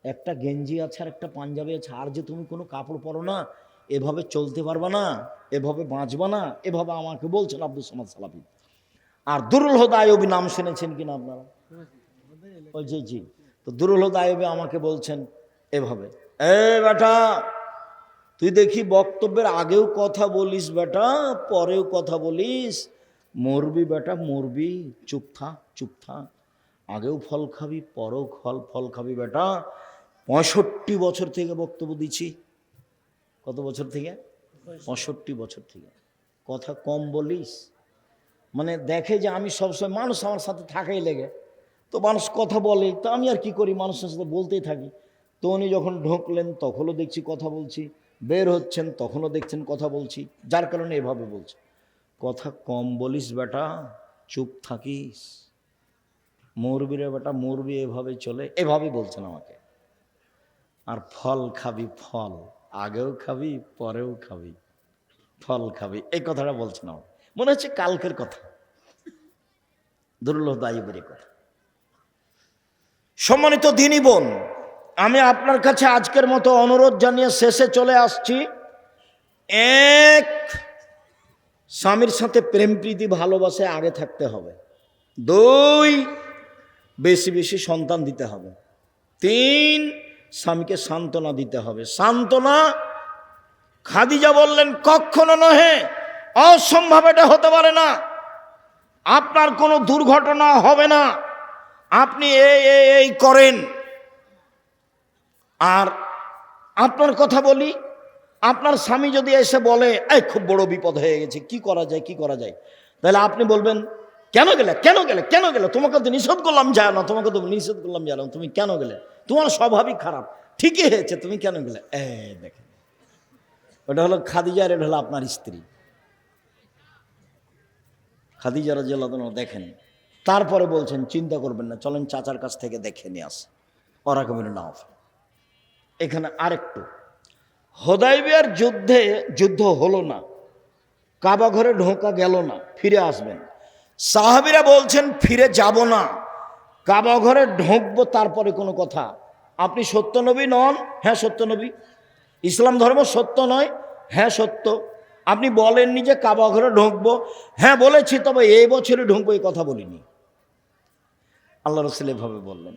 একটা গেঞ্জি আছে আর একটা পাঞ্জাবি আছে, আর যে তুমি কোনো কাপড় পরো না, এভাবে চলতে পারবা না, এভাবে বাঁচবা না, এভাবে আমাকে বলছেন আব্দুল সামাদ সালাফি। আর দুরুল হুদা আইয়ুবী নাম শুনেছেন কিনা আপনারা? ওই জি জি। তো দুরুল হুদা আইয়ুবী আমাকে বলছেন এভাবে, এ বেটা তুই দেখি বক্তব্যের আগেও কথা বলিস বেটা, পরেও কথা বলিস, মরবি বেটা মরবি, চুপ থাক চুপ থাক, আগেও ফল খাবি পরেও ফল খাবি বেটা। 65 বছর থেকে বক্তব্য দিচ্ছি। কত বছর থেকে? 65 বছর থেকে। কথা কম বলিস। মানে দেখে যে আমি সবসময়, মানুষ আমার সাথে থাকাই লেগে, তো মানুষ কথা বলে, তো আমি আর কি করি, মানুষের সাথে বলতেই থাকি। তো উনি যখন ঢুকলেন তখনও দেখছি কথা বলছি, বের হচ্ছেন তখনও দেখছেন কথা বলছি, যার কারণে এভাবে বলছি, কথা কম বলিস বেটা, চুপ থাকিস, মরবি রে বেটা মরবি, এভাবে চলে, এভাবে বলছেন আমাকে। আর ফল খাবি ফল, আগেও খাবি পরেও খাবি, ফল খাবি, এই কথাটা বলছেন আমার। মনে হচ্ছে কালকের কথা, দুরুল হুদা আইয়ুবীর কথা। সম্মানিত দিনী বোন, আমি আপনার কাছে আজকের মতো অনুরোধ জানিয়ে শেষে চলে আসছি। এক, স্বামীর সাথে প্রেম প্রীতি ভালোবাসে আগে থাকতে হবে। দুই, বেশি বেশি সন্তান দিতে হবে। তিন, স্বামীকে সান্ত্বনা দিতে হবে। সান্ত্বনা, খাদিজা বললেন কখনো নহে, অসম্ভব, এটা হতে পারে না, আপনার কোনো দুর্ঘটনা হবে না, আপনি এই করেন। আর আপনার কথা বলি, আপনার স্বামী যদি এসে বলে এই খুব বড় বিপদ হয়ে গেছে, কি করা যায় কি করা যায়, তাহলে আপনি বলবেন কেন গেলে কেন গেলে কেন গেলে, তোমাকে তো নিষেধ করলাম যায় না, তোমাকে তো নিষেধ করলাম যায় না, তুমি কেন গেলে, তোমার স্বভাবই খারাপ, ঠিকই হয়েছে, তুমি কেন গেলে। দেখেন, ওটা হলো খাদিজা, আর এটা হলো আপনার স্ত্রী। খাদিজা রাদিয়াল্লাহু আনহা দেখেন, তারপরে বলছেন চিন্তা করবেন না, চলেন চাচার কাছ থেকে দেখে নিয়ে আস। ওরা কমিল না। এখানে আরেকটু, হুদায়বিয়ার যুদ্ধ হলো না, কাবা ঘরে ঢোকা গেল না, ফিরে আসবেন। সাহাবীরা বলছেন ফিরে যাব না, কাবা ঘরে ঢুকবো, তারপরে কোনো কথা। আপনি সত্য নবী নন? হ্যাঁ সত্য নবী। ইসলাম ধর্ম সত্য নয়? হ্যাঁ সত্য। আপনি বলেননি যে কাবা ঘরে ঢুকবো? হ্যাঁ বলেছি, তবে এই বছরে ঢুকবো এই কথা বলিনি। আল্লাহ রাসূল এভাবে বললেন।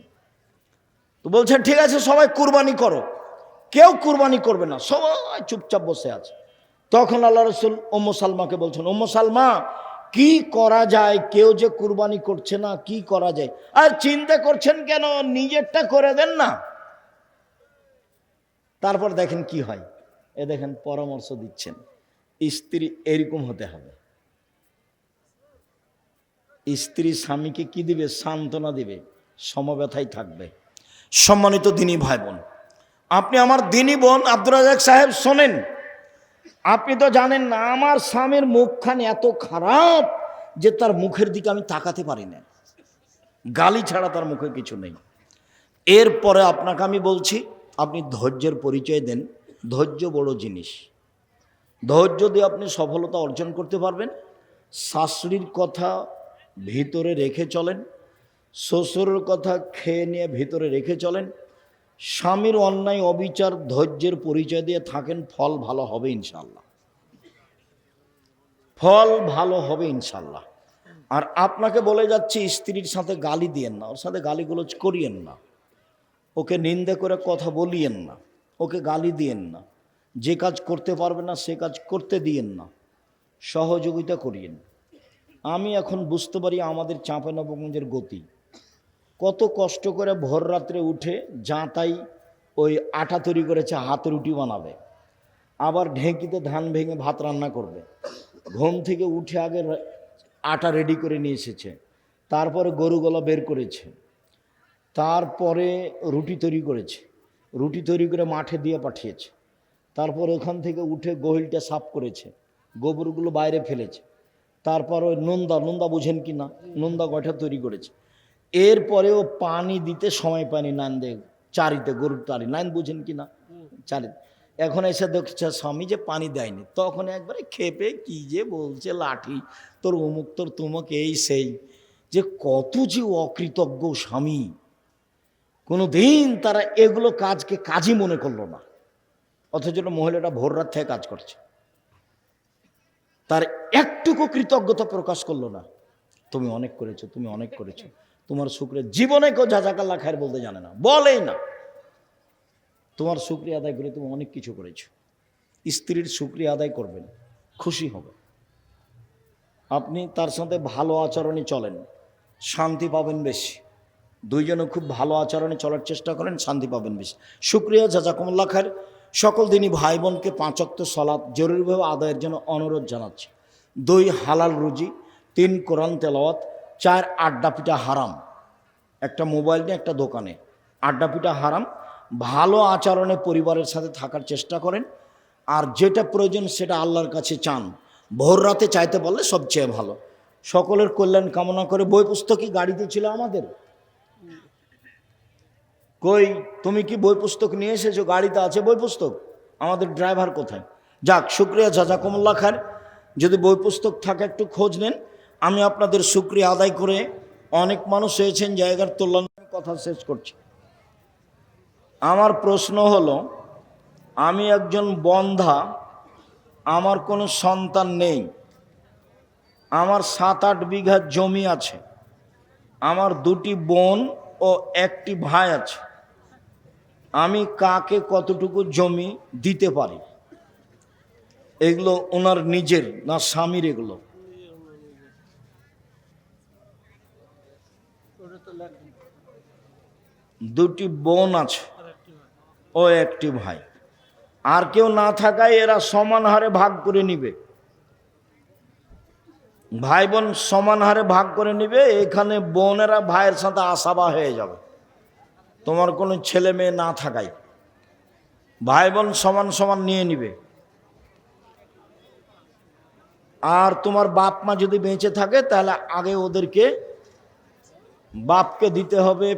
তো বলছেন ঠিক আছে সবাই কুরবানি করো, কেউ কুরবানি করবে না, সবাই চুপচাপ বসে আছে। তখন আল্লাহ রাসূল উম্মু সালমাকে বলছেন, উম্মু সালমা কি করা যায়, কেউ যে কুরবানি করছে না, কি করা যায়? আর চিন্তা করছেন কেন, নিজেরটা করে দেন না। তারপর দেখেন কি হয়, এ দেখেন পরামর্শ দিচ্ছেন, স্ত্রী এরকম হতে হবে। স্ত্রী স্বামীকে কি দিবে? সান্ত্বনা দিবে, সমব্যথায় থাকবে। সম্মানিত দিনী ভাই বোন, আপনি আমার দিনী বোন আব্দুর রাজ্জাক সাহেব শোনেন, আপনি তো জানেন না আমার স্বামীর মুখখানি এত খারাপ যে তার মুখের দিকে আমি তাকাতে পারি না, গালি ছাড়া তার মুখে কিছু নেই। এরপরে আপনাকে আমি বলছি, আপনি ধৈর্যের পরিচয় দেন। ধৈর্য বড় জিনিস, ধৈর্য দিয়ে আপনি সফলতা অর্জন করতে পারবেন। শাশুড়ির কথা ভিতরে রেখে চলেন, শ্বশুরের কথা খেয়ে নিয়ে ভিতরে রেখে চলেন। স্বামীর অন্যায় অবিচার ধৈর্যের পরিচয় দিয়ে থাকেন, ফল ভালো হবে ইনশাল্লাহ, ফল ভালো হবে ইনশাল্লাহ। আর আপনাকে বলে যাচ্ছি, স্ত্রীর সাথে গালি দিয়েন না, ওর সাথে গালিগুলোজ করিয়েন না, ওকে নিন্দে করে কথা বলিয়েন না, ওকে গালি দিয়েন না, যে কাজ করতে পারবে না সে কাজ করতে দিয়েন না, সহযোগিতা করিয়েন। আমি এখন বুঝতে পারি আমাদের চাঁপাইনবাবগঞ্জের গতি, কত কষ্ট করে ভোর রাত্রে উঠে যাতাই ওই আটা তৈরি করেছে, হাতে রুটি বানাবে, আবার ঢেঁকিতে ধান ভেঙে ভাত রান্না করবে, ঘুম থেকে উঠে আগে আটা রেডি করে নিয়ে এসেছে, তারপরে গরুগলা বের করেছে, তারপরে রুটি তৈরি করেছে, রুটি তৈরি করে মাঠে দিয়ে পাঠিয়েছে, তারপর ওখান থেকে উঠে গহিলটা সাফ করেছে, গোবরগুলো বাইরে ফেলেছে, তারপর ওই নোন্দা বুঝেন কি না, নোন্দা গঠা তৈরি করেছে। এরপরেও পানি দিতে সময় পায়নি, নান দে চারিতে, গরুর চারি, নাইন বুঝেন কি না, চারিতে। এখন এসে দেখছে স্বামী যে পানি দেয়নি, তখন একবারে খেপে কি যে বলছে, লাঠি তোর অমুক তোর তুমুক এই সেই, যে কত যে অকৃতজ্ঞ স্বামী। কোনো দিন তারা এগুলো কাজকে কাজই মনে করলো না, অথচ মহিলাটা ভোর রাত থেকে কাজ করছে, তার একটুকু কৃতজ্ঞতা প্রকাশ করলো না। তুমি অনেক করেছো, তুমি অনেক করেছো, তোমার শুকরিয়া, জীবনে কেউ জাযাকাল্লাহ খায়ের বলতে জানে না, বলেই না। তোমার শুকরিয়া আদায় করে তুমি অনেক কিছু করেছো। স্ত্রীর শুকরিয়া আদায় করবেন, খুশি হবে। আপনি তার সাথে ভালো আচরণে চলেন, শান্তি পাবেন বেশি। দুইজনে খুব ভালো আচরণে চলার চেষ্টা করেন, শান্তি পাবেন বেশি। শুকরিয়া, জাযাকুমুল্লাহ খায়ের। সকল দিনই ভাই বোনকে 5 ওয়াক্ত সালাত জরুরিভাবে আদায়ের জন্য অনুরোধ জানাচ্ছি। 2 হালাল রুজি, 3 কোরআন তেলাওয়াত, 4 আড্ডা পিটা হারাম। একটা মোবাইল নিয়ে একটা দোকানে আড্ডা পিটা হারাম। ভালো আচরণে পরিবারের সাথে থাকার চেষ্টা করেন, আর যেটা প্রয়োজন সেটা আল্লাহর কাছে চান। ভোর রাতে চাইতে পারলে সবচেয়ে ভালো। সকলের কল্যাণ কামনা করে। বই পুস্তকই গাড়িতে ছিল আমাদের, কই তুমি কি বই পুস্তক নিয়ে এসেছো? গাড়িতে আছে বই পুস্তক, আমাদের ড্রাইভার কোথায়? যাক, শুকরিয়া, জাযাকুমুল্লাহ খায়ের। যদি বই পুস্তক থাকে একটু খোঁজ নেন। আমি আপনাদের শুকরিয়া আদায় করে, অনেক মানুষ হয়েছেন জায়গার তুলনায়, কথা শেষ করছি। আমার প্রশ্ন হলো, আমি একজন বন্ধ্যা, আমার কোনো সন্তান নেই, আমার 7-8 বিঘা জমি আছে, আমার 2টি বোন ও 1টি ভাই আছে, আমি কাকে কতটুকু জমি দিতে পারি? এগুলো ওনার নিজের না স্বামীর? এগুলো দুটি বোন আছে ও 1টি ভাই, আর কেউ না থাকায় এরা সমান হারে ভাগ করে নিবে। ভাই বোন সমান হারে ভাগ করে নিবে। এখানে বোনেরা ভাইয়ের সাথে আসাবা হয়ে যাবে, তোমার কোনো ছেলে মেয়ে না থাকায় ভাই বোন সমান সমান নিয়ে নিবে। আর তোমার বাপ মা যদি বেঁচে থাকে তাহলে আগে ওদেরকে, বাপকে দিতে হবে,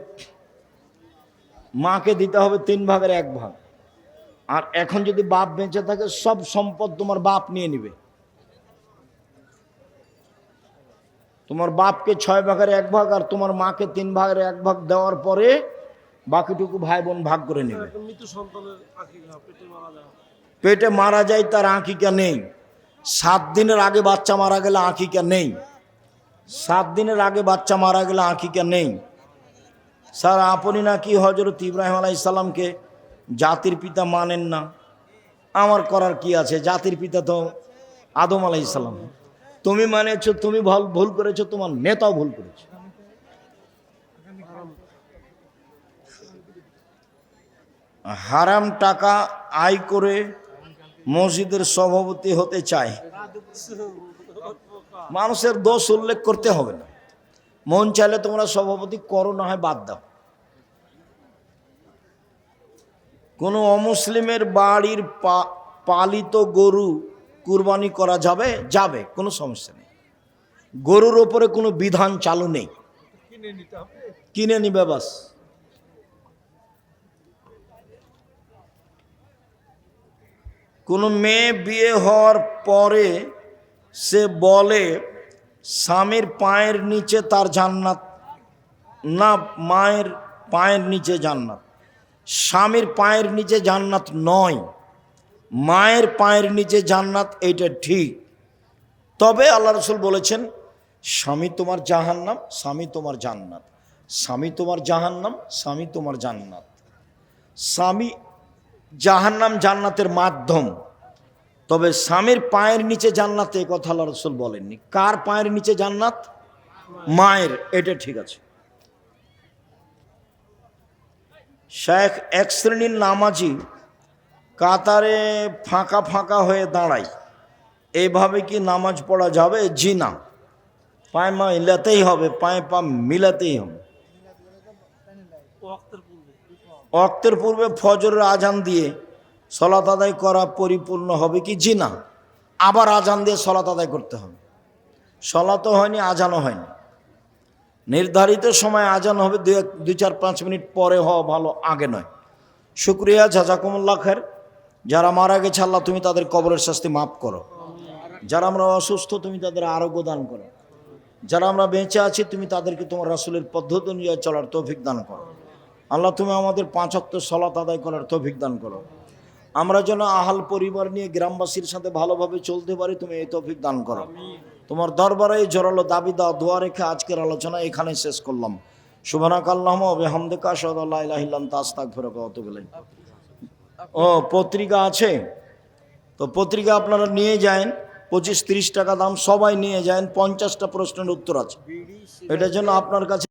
মাকে দিতে হবে 3 ভাগের 1 ভাগ। আর এখন যদি বাপ বেঁচে থাকে সব সম্পদ তোমার বাপ নিয়ে নিবে। তোমার বাপকে 6 ভাগের 1 ভাগ আর তোমার মাকে 3 ভাগের 1 ভাগ দেওয়ার পরে বাকিটুকু ভাই বোন ভাগ করে নেবে। পেটে মারা যায় তার আকিকা নেই। 7 দিনের আগে বাচ্চা মারা গেলে আকিকা নেই। 7 দিনের আগে বাচ্চা মারা গেলে আকিকা নেই। স্যার আপনি নাকি হযরত ইব্রাহিম আলাইহিস সালামকে জাতির পিতা মানেন না। আমার করার কি আছে? জাতির পিতা তো আদম আলাইহিস সালাম। তুমি মানেছো, তুমি ভুল করেছো, তোমার নেতাও ভুল করেছে। হারাম টাকা আয় করে মসজিদের সভাপতি হতে চায়, মানুষের দোষ উল্লেখ করতে হবে না। মন চাইলে তোমরা সভাপতি করো, না হয় বাদ দাও। কোনো অমুসলিমের বাড়ির পালিত গরু কুরবানি করা যাবে? যাবে, কোনো সমস্যা নেই। গরুর ওপরে কোনো বিধান চালু নেই, কিনে নিবে বাস। কোনো মেয়ে বিয়ে হওয়ার পরে সে বলে স্বামীর পায়ের নিচে তার জান্নাত, না মায়ের পায়ের নিচে জান্নাত। স্বামীর পায়ের নিচে জান্নাত নয়, মায়ের পায়ের নিচে জান্নাত, এইটা ঠিক। তবে আল্লাহ রাসূল বলেছেন স্বামী তোমার জাহান্নাম, স্বামী তোমার জান্নাত। স্বামী তোমার জাহান্নাম, স্বামী তোমার জান্নাত। স্বামী জাহান্নাম জান্নাতের মাধ্যম, তবে স্বামীর পায়ের নিচে জান্নাত এ কথা আল্লাহ রাসূল বলেননি। কার পায়ের নিচে জান্নাত? মায়ের, এটা ঠিক আছে। শেখ এক শ্রেণীর নামাজি কাতারে ফাঁকা ফাঁকা হয়ে দাঁড়ায়, এইভাবে কি নামাজ পড়া যাবে? জি না, পায়ে মা মিলাতেই হবে, পায়ে পা মিলাতেই হবে। ওয়াক্তের পূর্বে ফজরের আজান দিয়ে সলাত আদায় করা পরিপূর্ণ হবে কি? জি না, আবার আজান দিয়ে সলাত আদায় করতে হবে। সলাতও হয়নি, আজানও হয়নি। নির্ধারিত সময় আজান হবে, 2-4-5 মিনিট পরে হওয়া ভালো, আগে নয়। শুকরিয়া, জাযাকুমুল্লাহ খায়ের। যারা মারা গেছে আল্লাহ তুমি তাদের কবরের শাস্তি মাফ করো। যারা আমরা অসুস্থ তুমি তাদের আরোগ্য দান করো। যারা আমরা বেঁচে আছি তুমি তাদেরকে তোমার রাসূলের পদ্ধতি অনুযায়ী চলার তৌফিক দান করো। আল্লাহ তুমি আমাদের 5 ওয়াক্ত সালাত আদায় করার তৌফিক দান করো। আমরা যেন আহাল পরিবার নিয়ে গ্রামবাসীর সাথে ভালোভাবে চলতে পারি, তুমি এই তৌফিক দান করো। তোমার দরবারে জোরালো দাবি দাওয়া দোয়া রেখে আজকের আলোচনা এখানে শেষ করলাম। সুবহানাকাল্লাহুম্মা ওয়া বিহামদিকা আশহাদু আল্লা ইলাহা ইল্লা আনতা আস্তাগফিরুকা ওয়া আতুবু ইলাইক। ও পত্রিকা আছে তো পত্রিকা আপনারা নিয়ে যান, 25-30 টাকা দাম, সবাই নিয়ে যান। 50টা প্রশ্নের উত্তর আছে, এটার জন্য আপনার কাছে